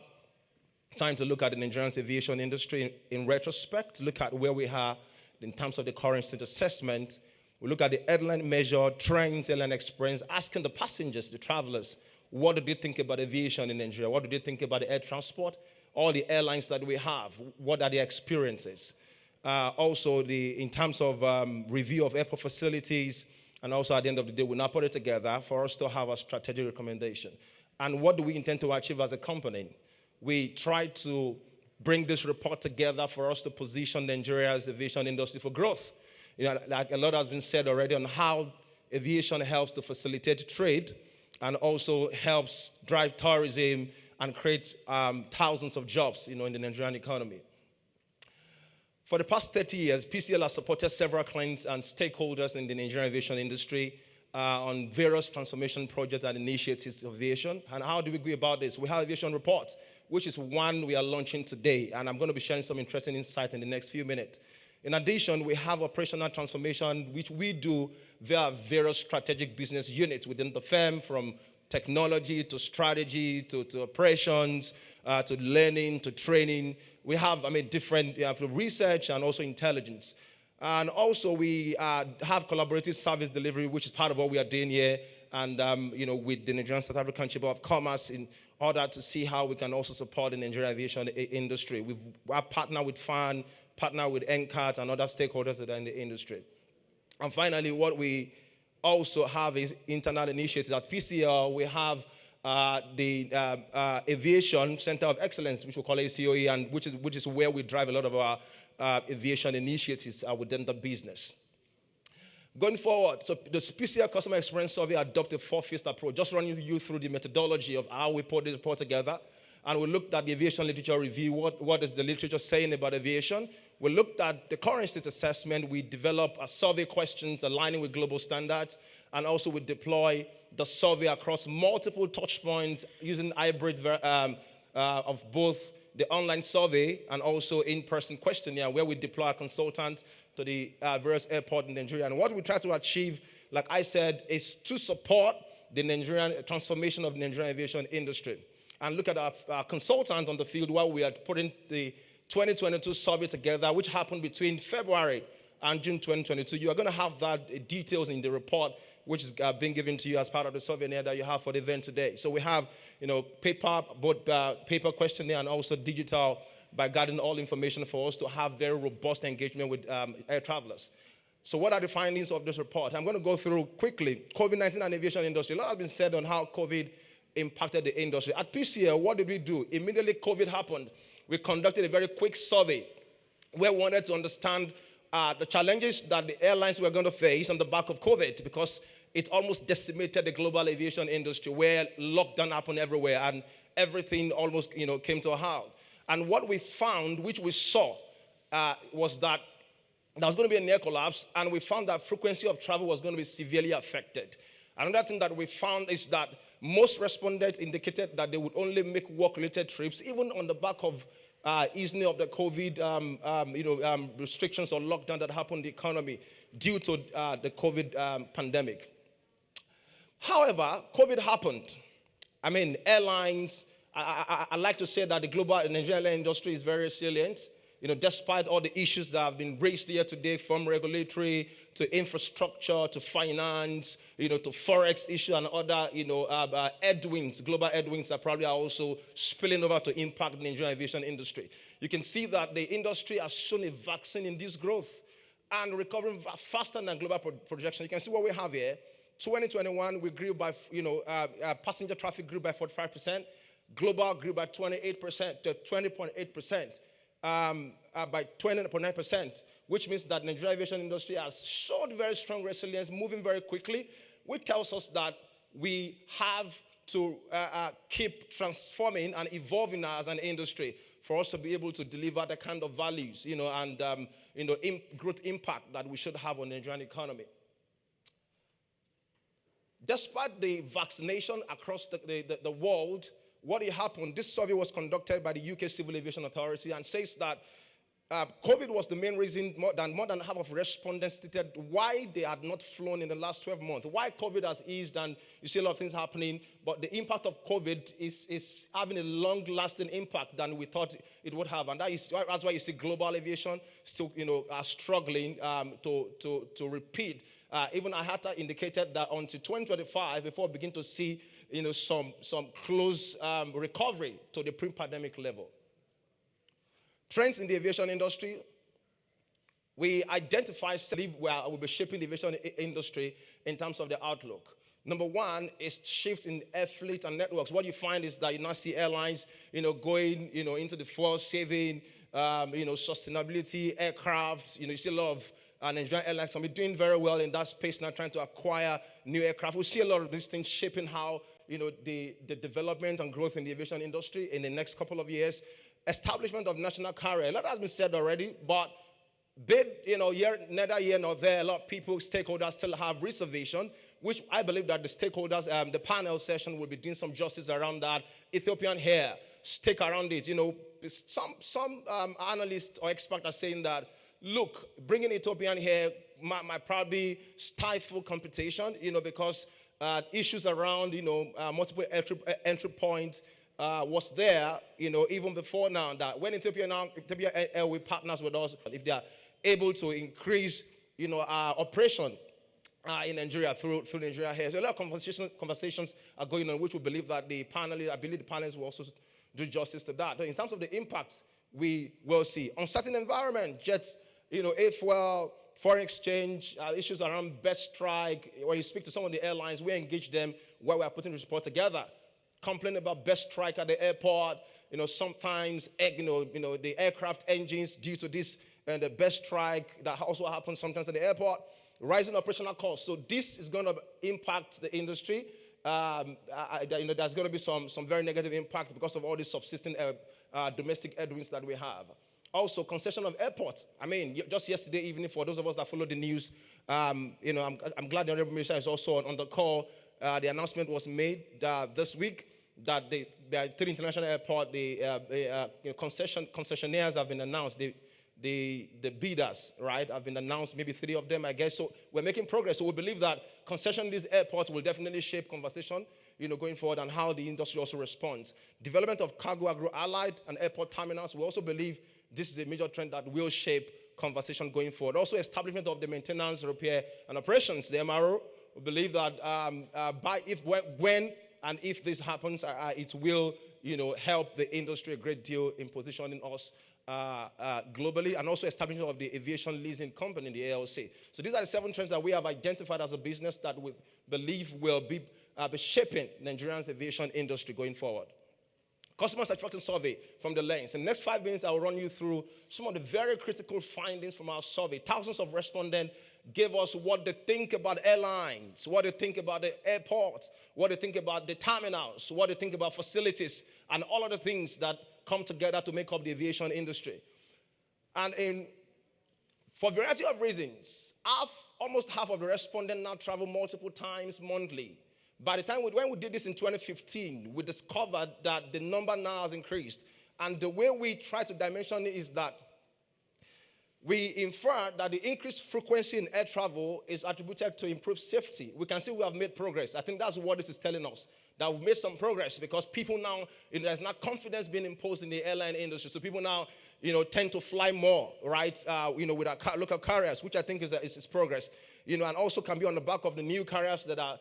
time to look at the Nigerian aviation industry in retrospect, look at where we are in terms of the current state assessment. We look at the airline measure, trends, airline experience, asking the passengers, the travelers, what do they think about aviation in Nigeria? What do they think about the air transport? All the airlines that we have, what are their experiences? Also, in terms of review of airport facilities, and also at the end of the day, we now put it together for us to have a strategic recommendation. And what do we intend to achieve as a company? We try to bring this report together for us to position Nigeria's aviation industry for growth. Like a lot has been said already on how aviation helps to facilitate trade and also helps drive tourism and creates thousands of jobs, in the Nigerian economy. For the past 30 years, PCL has supported several clients and stakeholders in the Nigerian aviation industry on various transformation projects and initiatives of aviation. And how do we go about this? We have aviation reports, which is one we are launching today, and I'm going to be sharing some interesting insight in the next few minutes. In addition, we have operational transformation, which we do via various strategic business units within the firm, from technology to strategy to operations to learning to training. We have, different research and also intelligence. And also we have collaborative service delivery, which is part of what we are doing here. And, with the Nigerian South African Chamber of Commerce in order to see how we can also support the Nigerian aviation industry. We've partnered with FAN, partnered with NCAT and other stakeholders that are in the industry. And finally, what we also have is internal initiatives. At PCL, we have the Aviation Center of Excellence, which we call ACOE, and which is where we drive a lot of our aviation initiatives within the business. Going forward, so the PCL Customer Experience Survey adopted a 4-phase approach, just running you through the methodology of how we put the report together. And we looked at the aviation literature review, what is the literature saying about aviation. We looked at the current state assessment. We developed a survey questions aligning with global standards. And also we deploy the survey across multiple touch points using hybrid of both the online survey and also in-person questionnaire, where we deploy a consultant to the various airports in Nigeria. And what we try to achieve, like I said, is to support the Nigerian transformation of the Nigerian aviation industry. And look at our consultant on the field while we are putting the 2022 survey together, which happened between February and June 2022. You are going to have that details in the report, which is being given to you as part of the survey that you have for the event today. So we have, both paper questionnaire and also digital, by gathering all information for us to have very robust engagement with air travelers. So what are the findings of this report? I'm going to go through quickly. COVID-19 and aviation industry. A lot has been said on how COVID impacted the industry. At PCL, what did we do? Immediately COVID happened, we conducted a very quick survey where we wanted to understand the challenges that the airlines were going to face on the back of COVID, because it almost decimated the global aviation industry, where lockdown happened everywhere and everything almost came to a halt. And what we found, which we saw, was that there was going to be a near collapse, and we found that frequency of travel was going to be severely affected. Another thing that we found is that most respondents indicated that they would only make work-related trips, even on the back of easing of the COVID restrictions or lockdown that happened in the economy due to the COVID pandemic. However, COVID happened. I mean, airlines, I like to say that the global Nigerian airline industry is very resilient. Despite all the issues that have been raised here today, from regulatory to infrastructure to finance, to forex issue and other, headwinds, global headwinds that probably are also spilling over to impact the Nigerian aviation industry. You can see that the industry has shown a vaccine-induced growth and recovering faster than global projection. You can see what we have here. 2021, we grew by, passenger traffic grew by 45%. Global grew by 28% to 20.8%. By 20.9%, which means that the Nigerian aviation industry has showed very strong resilience, moving very quickly, which tells us that we have to keep transforming and evolving as an industry for us to be able to deliver the kind of values, and growth impact that we should have on the Nigerian economy. Despite the vaccination across the world, what happened, this survey was conducted by the UK Civil Aviation Authority and says that COVID was the main reason. More than half of respondents stated why they had not flown in the last 12 months, why COVID has eased, and you see a lot of things happening, but the impact of COVID is having a long-lasting impact than we thought it would have, and that's why you see global aviation still, are struggling to repeat. Even IATA indicated that until 2025, before we begin to see some close recovery to the pre-pandemic level. Trends in the aviation industry. We identify where we'll be shaping the aviation industry in terms of the outlook. Number one is shifts in air fleet and networks. What you find is that you now see airlines, going, into the fuel saving, sustainability, aircrafts. You see a lot of Nigerian airlines are doing very well in that space now, trying to acquire new aircraft. We see a lot of these things shaping how the development and growth in the aviation industry in the next couple of years. Establishment of national carrier. A lot has been said already, but neither here nor there, a lot of people, stakeholders still have reservation, which I believe that the stakeholders, the panel session will be doing some justice around that. Ethiopian Air, stick around it. Some analysts or experts are saying that, look, bringing Ethiopian Air might probably stifle competition, because issues around, multiple entry points was there, even before now. That when Ethiopia Air will partners with us, if they are able to increase, our operation in Nigeria through Nigeria here. So a lot of conversations are going on, which we believe that I believe the panelists will also do justice to that. In terms of the impacts we will see. Uncertain environment, jets, A4, foreign exchange, issues around best strike. When you speak to some of the airlines, we engage them where we are putting this report together. Complain about best strike at the airport. Sometimes, the aircraft engines due to this and the best strike that also happens sometimes at the airport. Rising operational costs. So this is going to impact the industry. There's going to be some very negative impact because of all these subsisting domestic headwinds that we have. Also, concession of airports. I mean, just yesterday evening, for those of us that follow the news, I'm glad the Honorable Minister is also on the call. The announcement was made this week that the three international airport, concessionaires have been announced. The bidders, right, have been announced, maybe 3 of them, I guess. So we're making progress. So we believe that concession in these airports will definitely shape conversation, going forward, and how the industry also responds. Development of cargo, agro-allied, and airport terminals. We also believe this is a major trend that will shape conversation going forward. Also, establishment of the maintenance, repair, and operations, the MRO. We believe that when and if this happens, it will, help the industry a great deal in positioning us globally, and also establishment of the aviation leasing company, the ALC. So these are the 7 trends that we have identified as a business that we believe will be shaping Nigeria's aviation industry going forward. Customer satisfaction survey from the lens. In the next 5 minutes, I will run you through some of the very critical findings from our survey. Thousands of respondents gave us what they think about airlines, what they think about the airports, what they think about the terminals, what they think about facilities, and all of the things that come together to make up the aviation industry. And for a variety of reasons, almost half of the respondents now travel multiple times monthly. By the time when we did this in 2015, we discovered that the number now has increased. And the way we try to dimension it is that we infer that the increased frequency in air travel is attributed to improved safety. We can see we have made progress. I think that's what this is telling us, that we've made some progress because people now, there's not confidence being imposed in the airline industry. So people now, tend to fly more, right, with our local carriers, which I think is progress. And also can be on the back of the new carriers that are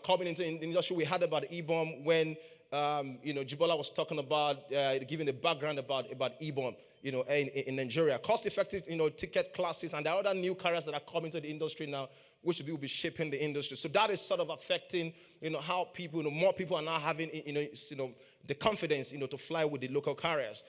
coming into the industry. We heard about E-bomb when, Jibola was talking about, giving a background about E-bomb, in Nigeria. Cost-effective, ticket classes, and there are other new carriers that are coming to the industry now, which will be shaping the industry. So that is sort of affecting, how people, more people are now having, the confidence, to fly with the local carriers.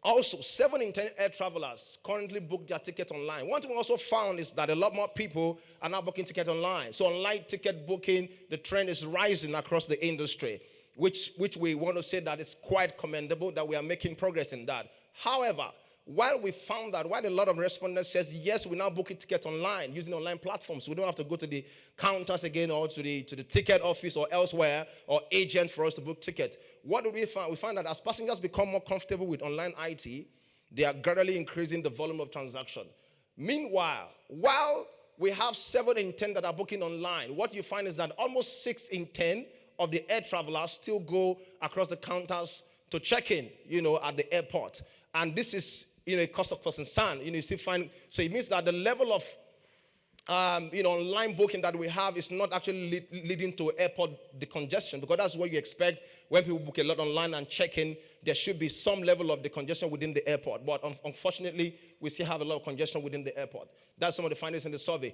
Also, 7 in 10 air travelers currently book their ticket online. One thing we also found is that a lot more people are now booking ticket online. So online ticket booking, the trend is rising across the industry, which we want to say that it's quite commendable that we are making progress in that. However, while a lot of respondents says, yes, we now book a ticket online using online platforms. We don't have to go to the counters again or to the ticket office or elsewhere or agent for us to book tickets. What do we find? We find that as passengers become more comfortable with online IT, they are gradually increasing the volume of transaction. Meanwhile, while we have 7 in 10 that are booking online, what you find is that almost 6 in 10 of the air travelers still go across the counters to check in, at the airport. And this is, a cause of concern. You still find, so it means that the level of, online booking that we have is not actually leading to airport decongestion, because that's what you expect when people book a lot online and check in. There should be some level of decongestion within the airport, but unfortunately, we still have a lot of congestion within the airport. That's some of the findings in the survey.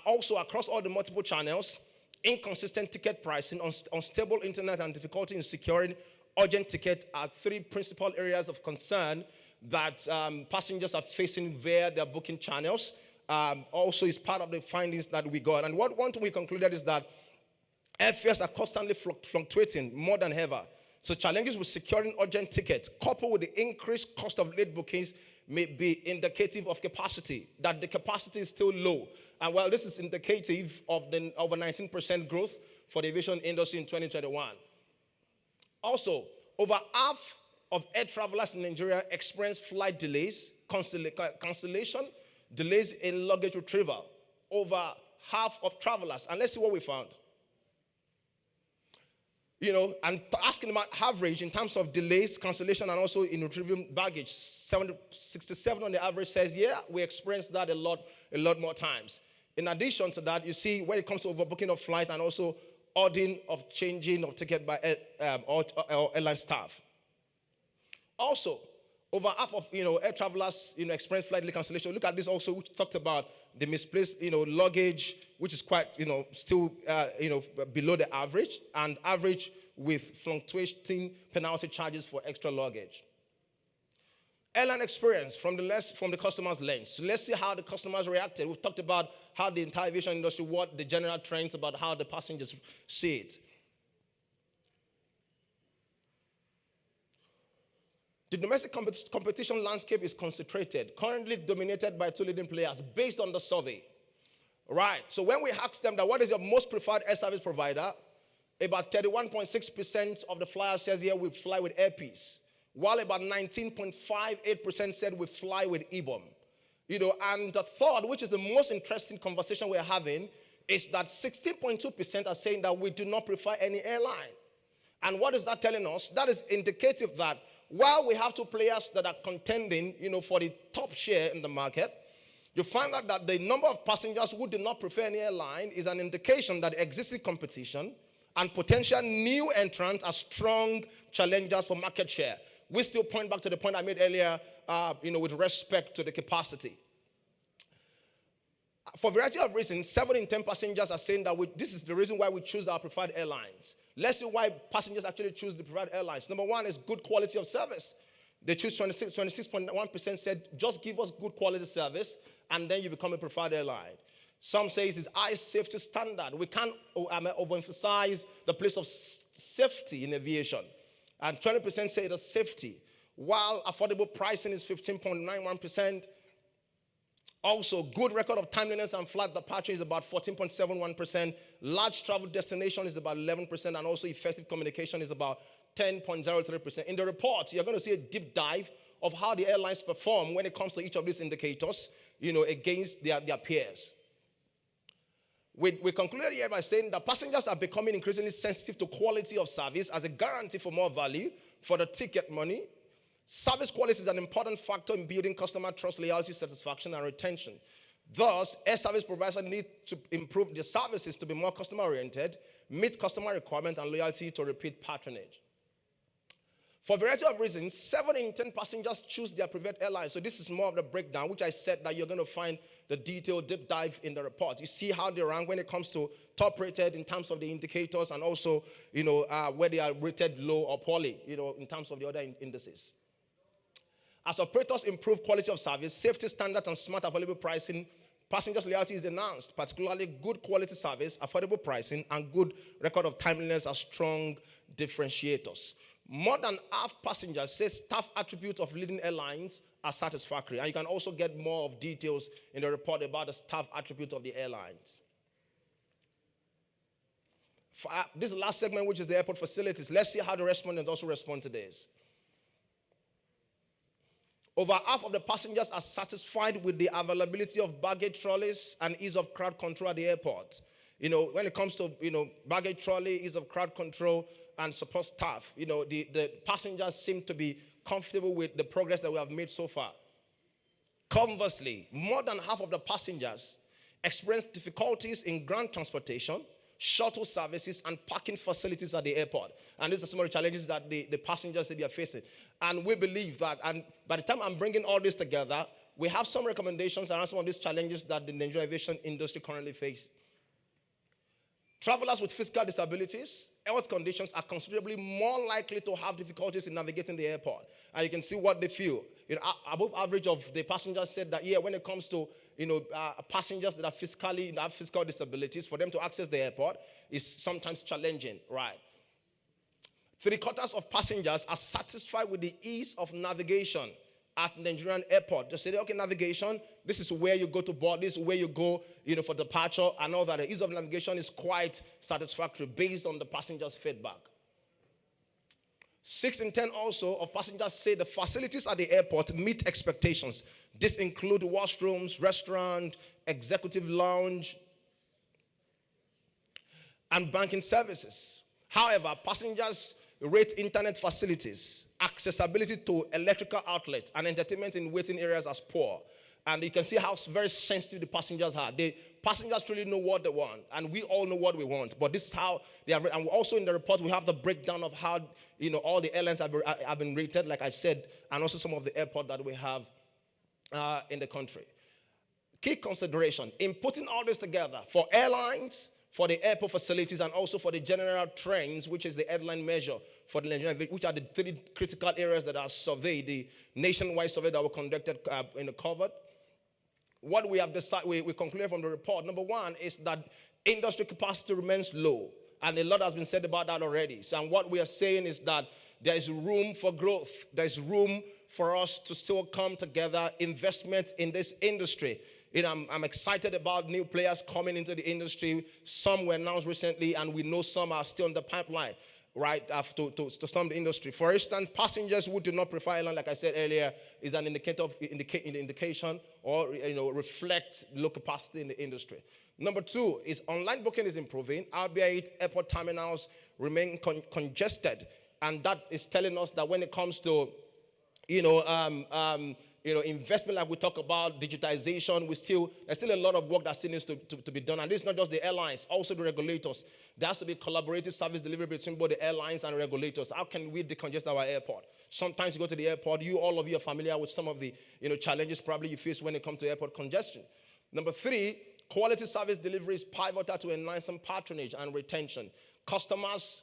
Also, across all the multiple channels, inconsistent ticket pricing, unstable internet, and difficulty in securing urgent tickets are 3 principal areas of concern that passengers are facing via their booking channels. Also is part of the findings that we got. And one thing we concluded is that airfares are constantly fluctuating more than ever. So challenges with securing urgent tickets, coupled with the increased cost of late bookings, may be indicative of capacity, that the capacity is still low. And while this is indicative of the over 19% growth for the aviation industry in 2021. Also, over half of air travelers in Nigeria experience flight delays, cancellation, delays in luggage retrieval. Over half of travelers. And let's see what we found. And asking about average in terms of delays, cancellation, and also in retrieving baggage. 67 on the average says, yeah, we experienced that a lot more times. In addition to that, you see when it comes to overbooking of flight and also ordering of changing of ticket by airline staff. Also, over half of air travelers experience flight delay cancellation. Look at this also, which talked about the misplaced luggage, which is quite still below the average, and average with fluctuating penalty charges for extra luggage. Airline experience from the customer's lens. So let's see how the customers reacted. We've talked about how the entire aviation industry, what the general trends about how the passengers see it. The domestic competition landscape is concentrated, currently dominated by two leading players based on the survey. Right, so when we asked them that what is your most preferred air service provider, about 31.6% of the flyers says here we fly with Air Peace, while about 19.58% said we fly with IBOM. And the third, which is the most interesting conversation we're having, is that 16.2% are saying that we do not prefer any airline. And what is that telling us? That is indicative that while we have two players that are contending, for the top share in the market, you find out that the number of passengers who do not prefer any airline is an indication that existing competition and potential new entrants are strong challengers for market share. We still point back to the point I made earlier, with respect to the capacity. For a variety of reasons, 7 in 10 passengers are saying that this is the reason why we choose our preferred airlines. Let's see why passengers actually choose the preferred airlines. Number one is good quality of service. They choose 26.1% said, just give us good quality service, and then you become a preferred airline. Some say it's high safety standard. We can't overemphasize the place of safety in aviation. And 20% say it is safety, while affordable pricing is 15.91%. Also, good record of timeliness and flight departure is about 14.71%. Large travel destination is about 11%. And also effective communication is about 10.03%. In the report, you're going to see a deep dive of how the airlines perform when it comes to each of these indicators, against their peers. We concluded here by saying that passengers are becoming increasingly sensitive to quality of service as a guarantee for more value for the ticket money. Service quality is an important factor in building customer trust, loyalty, satisfaction, and retention. Thus, air service providers need to improve their services to be more customer-oriented, meet customer requirements, and loyalty to repeat patronage. For a variety of reasons, 7 in 10 passengers choose their preferred airline. So this is more of the breakdown, which I said that you're going to find the detailed deep dive in the report. You see how they rank when it comes to top rated in terms of the indicators, and also, where they are rated low or poorly, in terms of the other indices. As operators improve quality of service, safety standards, and smart available pricing, passengers' loyalty is enhanced, particularly good quality service, affordable pricing, and good record of timeliness are strong differentiators. More than half passengers say staff attributes of leading airlines are satisfactory. And you can also get more of details in the report about the staff attributes of the airlines. This last segment, which is the airport facilities, let's see how the respondents also respond to this. Over half of the passengers are satisfied with the availability of baggage trolleys and ease of crowd control at the airport. When it comes to, baggage trolley, ease of crowd control, and support staff, the passengers seem to be comfortable with the progress that we have made so far. Conversely, more than half of the passengers experience difficulties in ground transportation, shuttle services, and parking facilities at the airport. And these are some of the challenges that the passengers say they are facing. And we believe that, and by the time I'm bringing all this together, we have some recommendations around some of these challenges that the Nigerian aviation industry currently faces. Travelers with physical disabilities, health conditions are considerably more likely to have difficulties in navigating the airport. And you can see what they feel. Above average of the passengers said that, when it comes to, passengers that are have physical disabilities, for them to access the airport is sometimes challenging, right? 3/4 of passengers are satisfied with the ease of navigation at Nigerian airport. Just say, okay, navigation, this is where you go to board, this is where you go, for departure, and all that. The ease of navigation is quite satisfactory based on the passengers' feedback. 6 in 10 also of passengers say the facilities at the airport meet expectations. This include washrooms, restaurant, executive lounge, and banking services. However, passengers rate internet facilities, accessibility to electrical outlets, and entertainment in waiting areas as poor. And you can see how very sensitive the passengers are. The passengers truly know what they want, and we all know what we want. But this is how they are. And also in the report, we have the breakdown of how all the airlines have been rated, like I said, and also some of the airports that we have in the country. Key consideration in putting all this together for airlines, for the airport facilities, and also for the general trains, which is the headline measure for the Nigerian, which are the 3 critical areas that are surveyed, the nationwide survey that were conducted in the covered. What we have decided, we concluded from the report, number 1 is that industry capacity remains low. And a lot has been said about that already. So, and what we are saying is that there is room for growth. There's room for us to still come together, investments in this industry. I'm excited about new players coming into the industry. Some were announced recently, and we know some are still in the pipeline, right, to storm the industry. For instance, passengers who do not prefer airline, like I said earlier, is an indication or reflect low capacity in the industry. Number 2 is online booking is improving, albeit airport terminals remain congested, and that is telling us that when it comes to investment, like we talk about digitization, there's still a lot of work that still needs to be done. And this is not just the airlines, also the regulators. There has to be collaborative service delivery between both the airlines and regulators. How can we decongest our airport? Sometimes you go to the airport, all of you are familiar with some of the challenges probably you face when it comes to airport congestion. Number 3, quality service delivery is pivotal to enhancing patronage and retention. Customers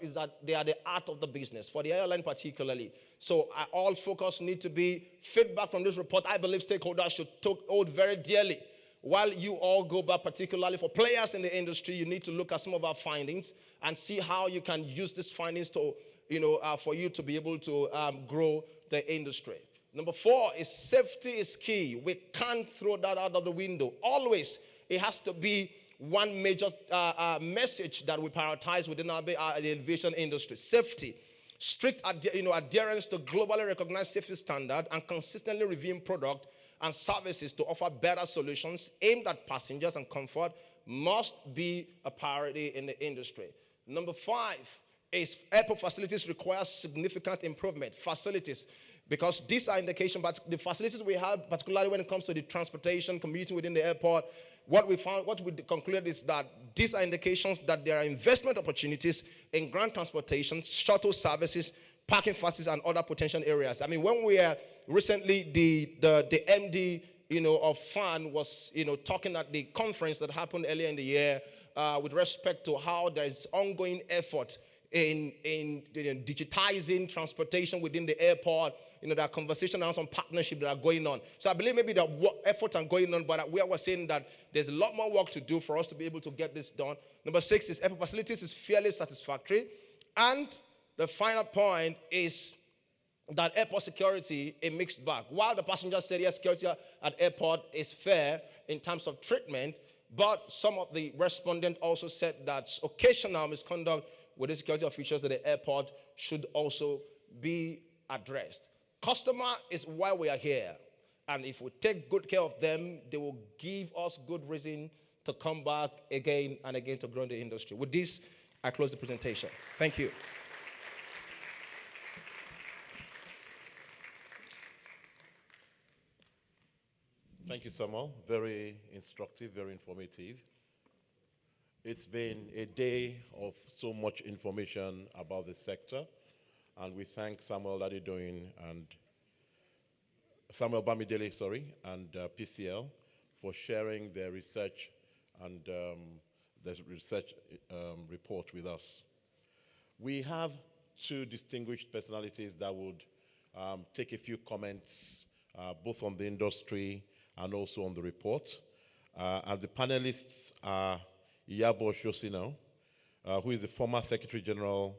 is that they are the art of the business, for the airline particularly. So all focus need to be feedback from this report. I believe stakeholders should hold very dearly. While you all go back, particularly for players in the industry, you need to look at some of our findings and see how you can use these findings to, for you to be able to grow the industry. Number 4 is safety is key. We can't throw that out of the window. Always, it has to be one major message that we prioritize within the aviation industry: safety, strict adherence to globally recognized safety standard, and consistently reviewing product and services to offer better solutions aimed at passengers and comfort must be a priority in the industry. Number 5 is airport facilities require significant improvement. Facilities, because these are indications, but the facilities we have, particularly when it comes to the transportation, commuting within the airport, what we concluded is that these are indications that there are investment opportunities in ground transportation, shuttle services, parking facilities, and other potential areas. I mean, when we are recently, the MD, of FAN was, talking at the conference that happened earlier in the year with respect to how there is ongoing effort in digitizing transportation within the airport. There are conversations around some partnerships that are going on. So I believe maybe the efforts are going on, but we are saying that there's a lot more work to do for us to be able to get this done. Number 6 is airport facilities is fairly satisfactory. And the final point is that airport security, a mixed bag. While the passengers said, yes, security at airport is fair in terms of treatment, but some of the respondents also said that occasional misconduct with the security officials at the airport should also be addressed. Customer is why we are here. And if we take good care of them, they will give us good reason to come back again and again to grow in the industry. With this, I close the presentation. Thank you. Thank you, Samuel. Very instructive, very informative. It's been a day of so much information about the sector, and we thank Samuel Ladidoyin and Samuel Bamidele, and PCL for sharing their research and the research report with us. We have 2 distinguished personalities that would take a few comments, both on the industry and also on the report. And the panelists are Iyabo Shosino, who is the former Secretary General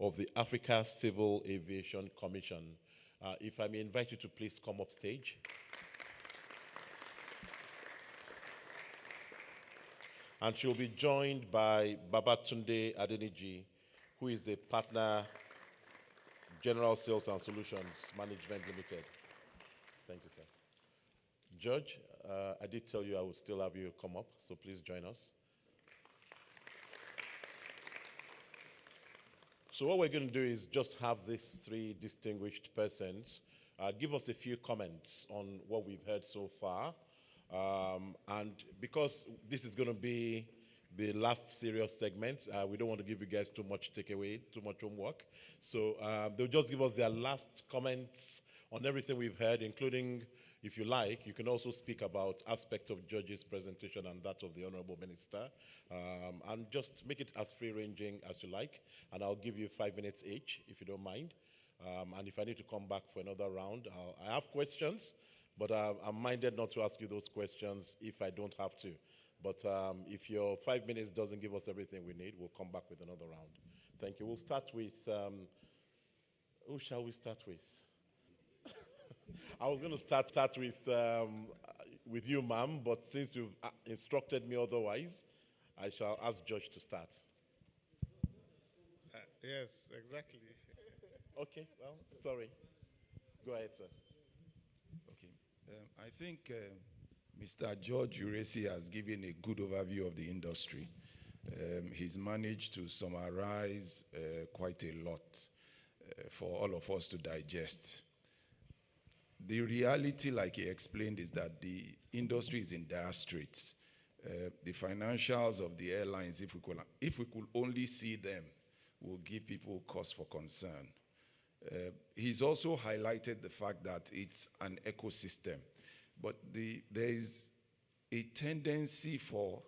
of the Africa Civil Aviation Commission. If I may invite you to please come up stage. And she'll be joined by Babatunde Adeniji, who is a partner, General Sales and Solutions Management Limited. Thank you, sir. George, I did tell you I would still have you come up, so please join us. So what we're going to do is just have these three distinguished persons give us a few comments on what we've heard so far. And because this is going to be the last serious segment, we don't want to give you guys too much takeaway, too much homework. So they'll just give us their last comments on everything we've heard, including, if you like, you can also speak about aspects of George's presentation and that of the Honorable Minister, and just make it as free-ranging as you like. And I'll give you 5 minutes each, if you don't mind. And if I need to come back for another round, I have questions, but I'm minded not to ask you those questions if I don't have to. But if your 5 minutes doesn't give us everything we need, we'll come back with another round. Thank you. We'll start with, who shall we start with? I was going to start with you, ma'am, but since you've instructed me otherwise, I shall ask George to start. Yes, exactly. Okay, well, sorry. Go ahead, sir. Okay. I think Mr. George Uresi has given a good overview of the industry. He's managed to summarize quite a lot for all of us to digest. The reality, like he explained, is that the industry is in dire straits. The financials of the airlines, if we could only see them, will give people cause for concern. He's also highlighted the fact that it's an ecosystem, but there is a tendency for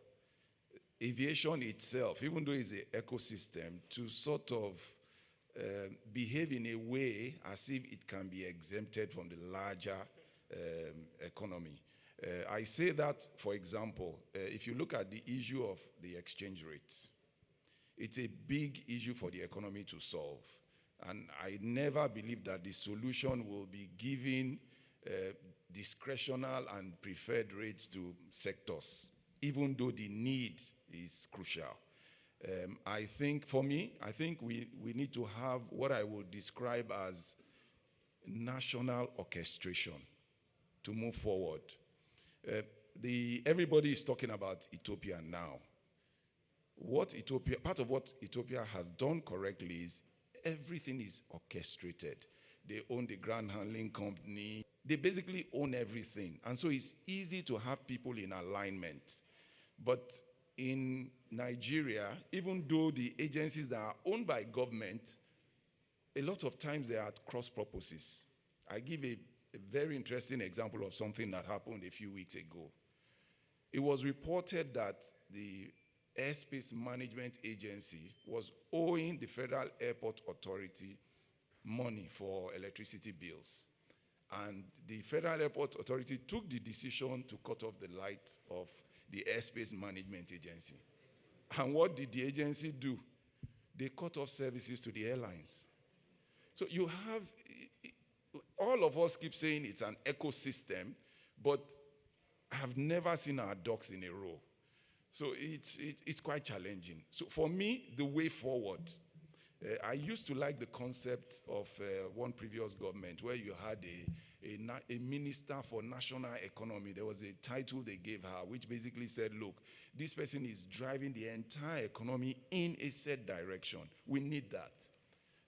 aviation itself, even though it's an ecosystem, to sort of behave in a way as if it can be exempted from the larger economy. I say that, for example, if you look at the issue of the exchange rate, it's a big issue for the economy to solve. And I never believe that the solution will be giving discretional and preferred rates to sectors, even though the need is crucial. I think, for me, I think we need to have what I will describe as national orchestration to move forward. Everybody is talking about Ethiopia now. Part of what Ethiopia has done correctly is everything is orchestrated. They own the ground handling company. They basically own everything. And so it's easy to have people in alignment. But in Nigeria, even though the agencies that are owned by government, a lot of times they are at cross purposes. I give a very interesting example of something that happened a few weeks ago. It was reported that the Airspace Management Agency was owing the Federal Airport Authority money for electricity bills. And the Federal Airport Authority took the decision to cut off the light of the Airspace Management Agency. And what did the agency do? They cut off services to the airlines. So you have, all of us keep saying it's an ecosystem, but I've never seen our ducks in a row. So it's quite challenging. So for me, the way forward, I used to like the concept of one previous government where you had a minister for national economy. There was a title they gave her, which basically said, look, this person is driving the entire economy in a set direction. We need that.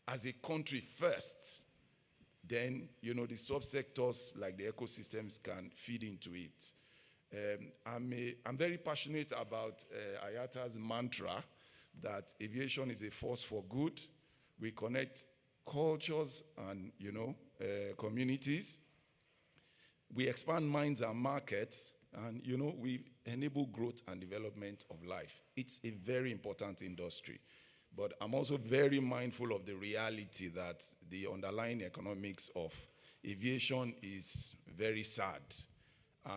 As a country first, then, the subsectors like the ecosystems can feed into it. I'm very passionate about Ayata's mantra that aviation is a force for good. We connect cultures and, communities. We expand minds and markets, and, we enable growth and development of life. It's a very important industry. But I'm also very mindful of the reality that the underlying economics of aviation is very sad.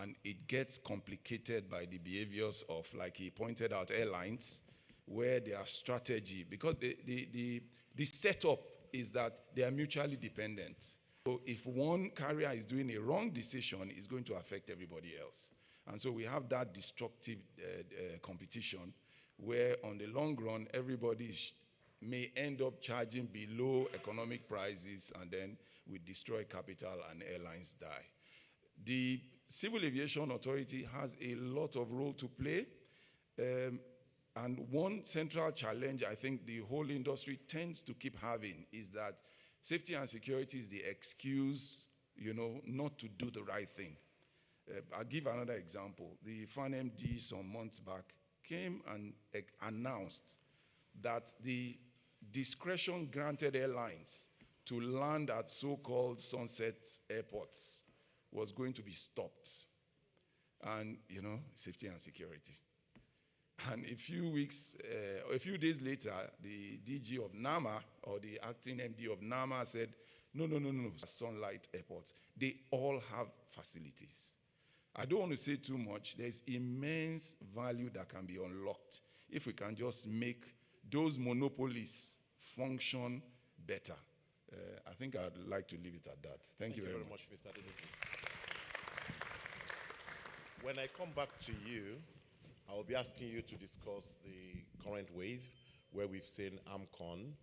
And it gets complicated by the behaviors of, like he pointed out, airlines, where their strategy, because the setup is that they are mutually dependent. So if one carrier is doing a wrong decision, it's going to affect everybody else. And so we have that destructive competition where on the long run, everybody may end up charging below economic prices, and then we destroy capital and airlines die. The Civil Aviation Authority has a lot of role to play. And one central challenge I think the whole industry tends to keep having is that safety and security is the excuse, not to do the right thing. I'll give another example. The FANMD some months back came and announced that the discretion granted airlines to land at so-called sunset airports was going to be stopped. And, safety and security. And a few days later, the DG of NAMA, or the acting MD of NAMA, said, no, Sunlight airports, they all have facilities. I don't want to say too much. There's immense value that can be unlocked if we can just make those monopolies function better. I think I'd like to leave it at that. Thank you very much. Mr. Adenike. When I come back to you, I will be asking you to discuss the current wave where we've seen AMCON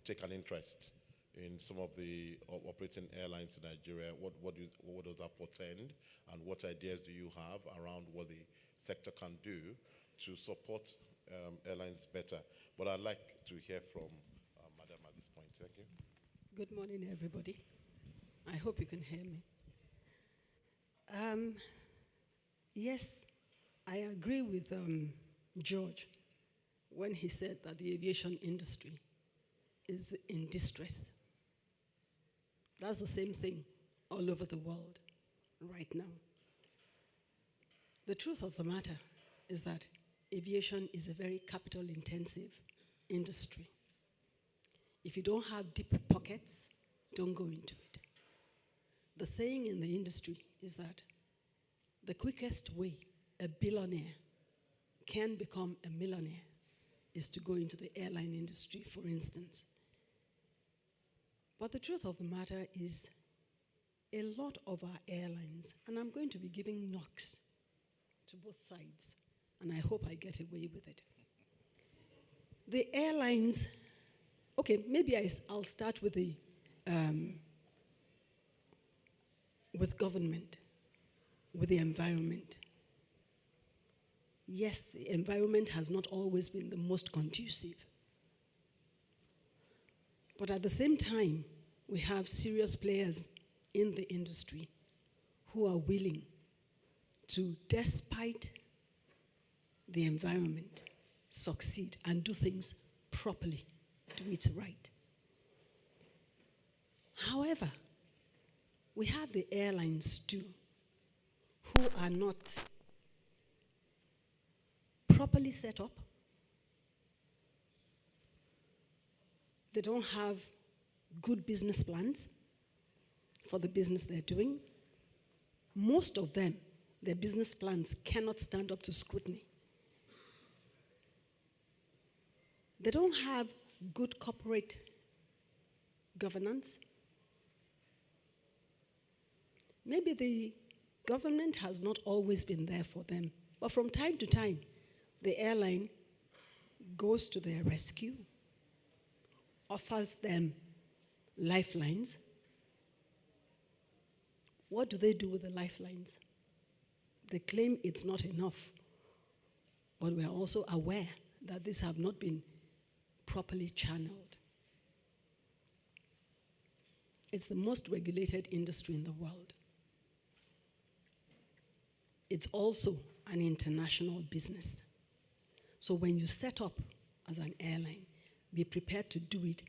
take an interest in some of the operating airlines in Nigeria. What does that portend, and what ideas do you have around what the sector can do to support airlines better? But I'd like to hear from Madam at this point. Thank you. Good morning, everybody. I hope you can hear me. Yes, I agree with George when he said that the aviation industry is in distress. That's the same thing all over the world right now. The truth of the matter is that aviation is a very capital-intensive industry. If you don't have deep pockets, don't go into it. The saying in the industry is that the quickest way a billionaire can become a millionaire is to go into the airline industry, for instance. But the truth of the matter is a lot of our airlines, and I'm going to be giving knocks to both sides, and I hope I get away with it. The airlines, okay, maybe I'll start with the with government, with the environment. Yes, the environment has not always been the most conducive. But at the same time, we have serious players in the industry who are willing to, despite the environment, succeed and do things properly, do it right. However, we have the airlines too, who are not properly set up. They don't have good business plans for the business they're doing. Most of them, their business plans cannot stand up to scrutiny. They don't have good corporate governance. Maybe the government has not always been there for them, but from time to time, the airline goes to their rescue, offers them lifelines. What do they do with the lifelines? They claim it's not enough, but we are also aware that these have not been properly channeled. It's the most regulated industry in the world. It's also an international business. So when you set up as an airline, be prepared to do it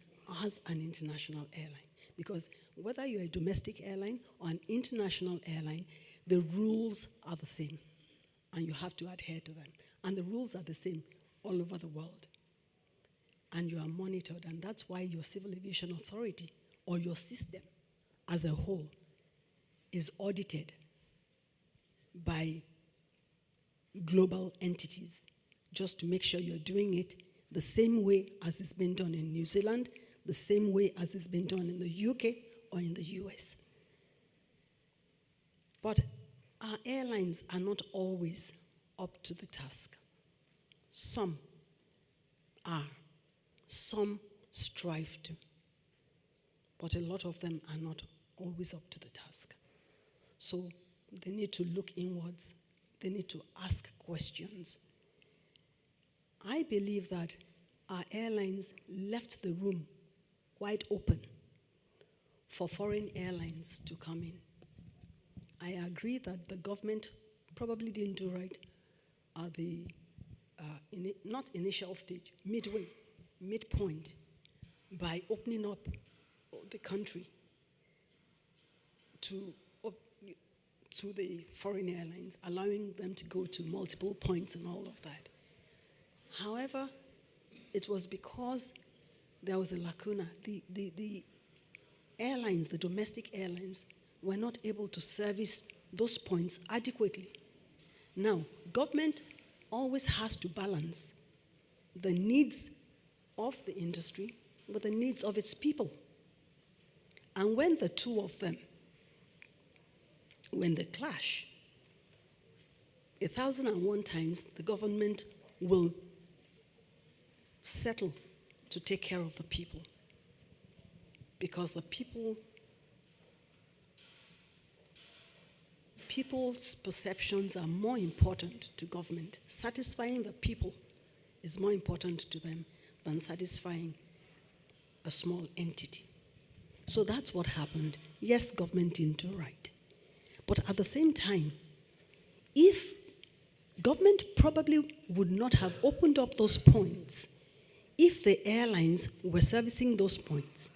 as an international airline. Because whether you're a domestic airline or an international airline, the rules are the same. And you have to adhere to them. And the rules are the same all over the world. And you are monitored. And that's why your Civil Aviation Authority or your system as a whole is audited by global entities, just to make sure you're doing it the same way as it's been done in New Zealand, the same way as it's been done in the UK or in the US. But our airlines are not always up to the task. Some are. Some strive to. But a lot of them are not always up to the task. So they need to look inwards. They need to ask questions. I believe that our airlines left the room wide open for foreign airlines to come in. I agree that the government probably didn't do right at the, not initial stage, midpoint, by opening up the country to the foreign airlines, allowing them to go to multiple points and all of that. However, it was because there was a lacuna. The airlines, the domestic airlines, were not able to service those points adequately. Now, government always has to balance the needs of the industry with the needs of its people. And when the two of them, when they clash, 1,001 times the government will settle to take care of the people. Because the people's perceptions are more important to government. Satisfying the people is more important to them than satisfying a small entity. So that's what happened. Yes, government didn't do right. But at the same time, if government probably would not have opened up those points if the airlines were servicing those points,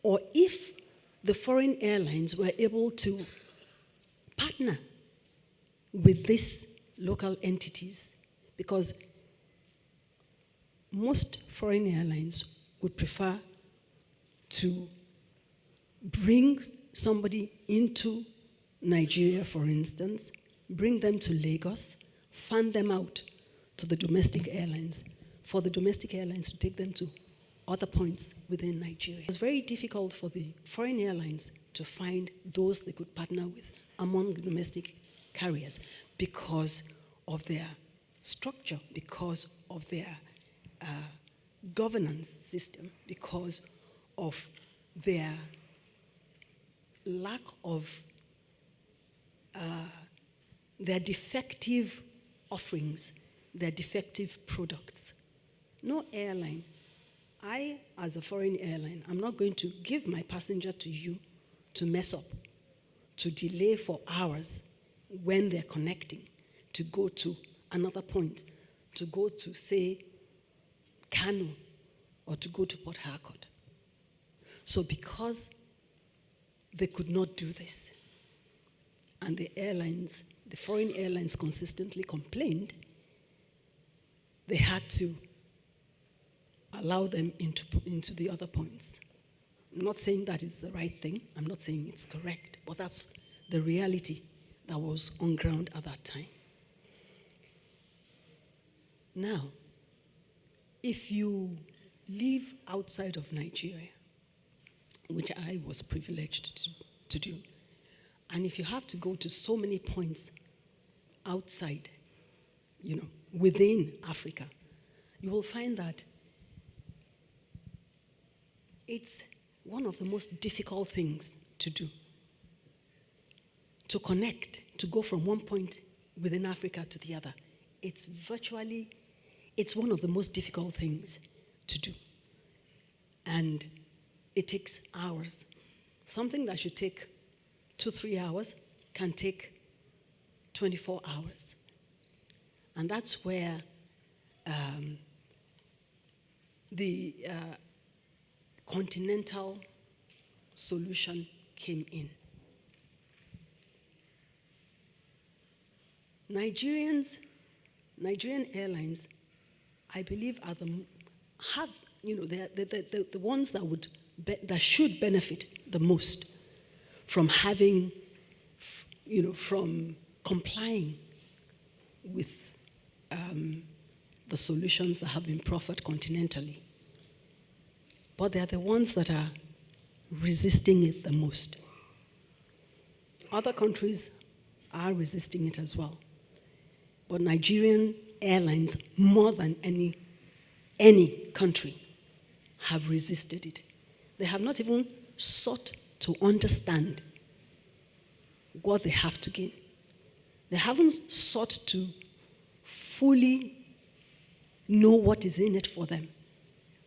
or if the foreign airlines were able to partner with these local entities, because most foreign airlines would prefer to bring somebody into Nigeria, for instance, bring them to Lagos, fan them out to the domestic airlines, for the domestic airlines to take them to other points within Nigeria. It was very difficult for the foreign airlines to find those they could partner with among the domestic carriers because of their structure, because of their governance system, because of their lack of their defective offerings, their defective products. No airline, I as a foreign airline, I'm not going to give my passenger to you to mess up, to delay for hours when they're connecting, to go to another point, to go to, say, Kano, or to go to Port Harcourt. So because they could not do this, and the airlines, the foreign airlines consistently complained, they had to allow them into the other points. I'm not saying that is the right thing. I'm not saying it's correct, but that's the reality that was on ground at that time. Now, if you live outside of Nigeria, which I was privileged to do, and if you have to go to so many points outside, within Africa, you will find that it's one of the most difficult things to do. To connect, to go from one point within Africa to the other. It's one of the most difficult things to do. And it takes hours. Something that should take 2-3 hours can take 24 hours. And that's where the continental solution came in. Nigerian airlines, I believe, are the ones that should benefit the most from having, from complying with the solutions that have been proffered continentally. But they're the ones that are resisting it the most. Other countries are resisting it as well. But Nigerian airlines, more than any country, have resisted it. They have not even sought to understand what they have to gain. They haven't sought to fully know what is in it for them.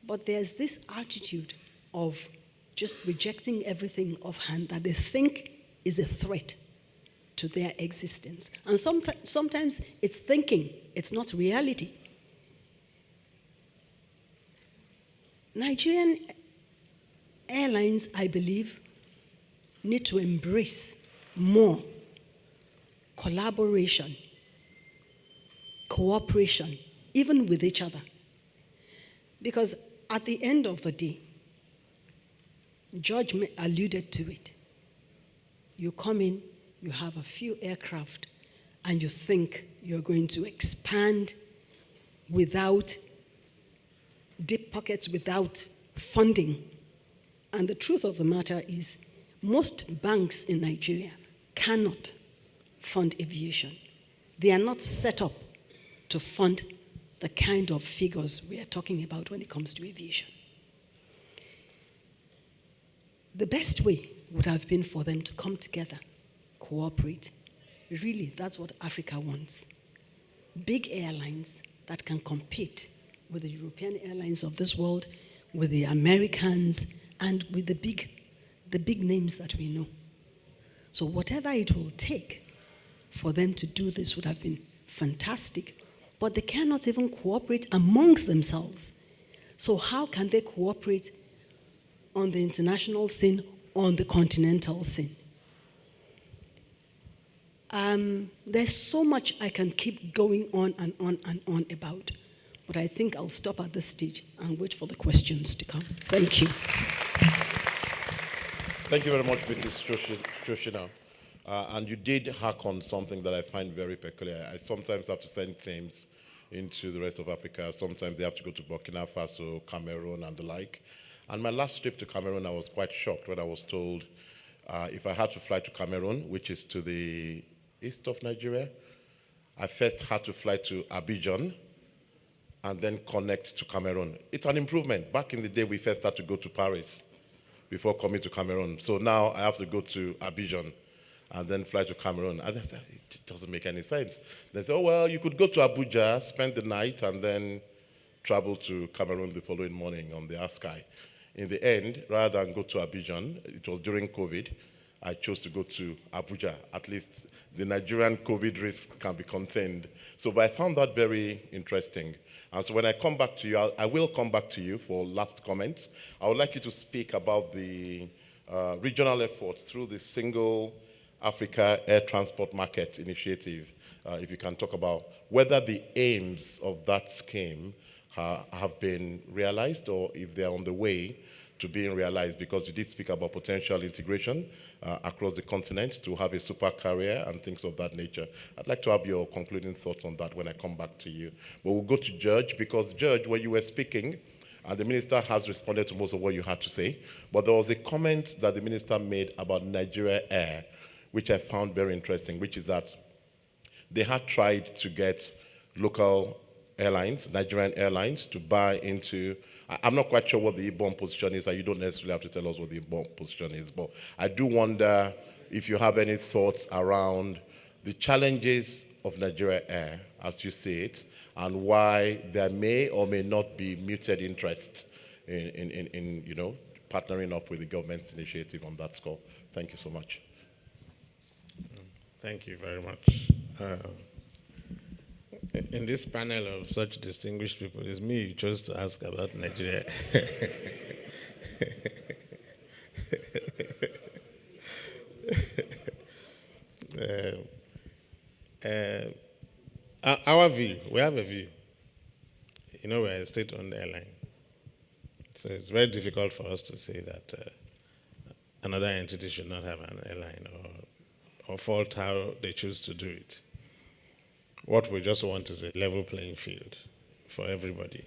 But there's this attitude of just rejecting everything offhand that they think is a threat to their existence. And sometimes it's thinking, it's not reality. Nigerian airlines, I believe, need to embrace more collaboration, cooperation, even with each other. Because at the end of the day, George alluded to it. You come in, you have a few aircraft, and you think you're going to expand without deep pockets, without funding. And the truth of the matter is, most banks in Nigeria cannot fund aviation. They are not set up to fund the kind of figures we are talking about when it comes to aviation. The best way would have been for them to come together, cooperate. Really, that's what Africa wants. Big airlines that can compete with the European airlines of this world, with the Americans, and with the big names that we know. So whatever it will take for them to do this would have been fantastic, but they cannot even cooperate amongst themselves. So how can they cooperate on the international scene, on the continental scene? There's so much I can keep going on and on and on about, but I think I'll stop at this stage and wait for the questions to come. Thank you. Thank you very much, Mrs. Shoshina. And you did hack on something that I find very peculiar. I sometimes have to send teams into the rest of Africa. Sometimes they have to go to Burkina Faso, Cameroon, and the like. And my last trip to Cameroon, I was quite shocked when I was told if I had to fly to Cameroon, which is to the east of Nigeria, I first had to fly to Abidjan and then connect to Cameroon. It's an improvement. Back in the day, we first had to go to Paris before coming to Cameroon. So now I have to go to Abidjan and then fly to Cameroon. And I said, it doesn't make any sense. They said, oh, well, you could go to Abuja, spend the night, and then travel to Cameroon the following morning on the Askai. In the end, rather than go to Abidjan, it was during COVID, I chose to go to Abuja. At least the Nigerian COVID risk can be contained. So but I found that very interesting. And so when I come back to you, I will come back to you for last comments. I would like you to speak about the regional efforts through the Single Africa Air Transport Market Initiative. If you can talk about whether the aims of that scheme have been realized or if they're on the way to being realized, because you did speak about potential integration across the continent to have a super carrier and things of that nature. I'd like to have your concluding thoughts on that when I come back to you. But we'll go to George, because George, when you were speaking, and the minister has responded to most of what you had to say, but there was a comment that the minister made about Nigeria Air, which I found very interesting, which is that they had tried to get local airlines, Nigerian airlines, to buy into. I'm not quite sure what the IBOM position is, and you don't necessarily have to tell us what the IBOM position is, but I do wonder if you have any thoughts around the challenges of Nigeria Air, as you see it, and why there may or may not be muted interest in partnering up with the government's initiative on that score. Thank you so much. Thank you very much. In this panel of such distinguished people, it's me you chose to ask about Nigeria. Our view, we have a view. We're a state-owned airline. So it's very difficult for us to say that another entity should not have an airline or fault how they choose to do it. What we just want is a level playing field for everybody.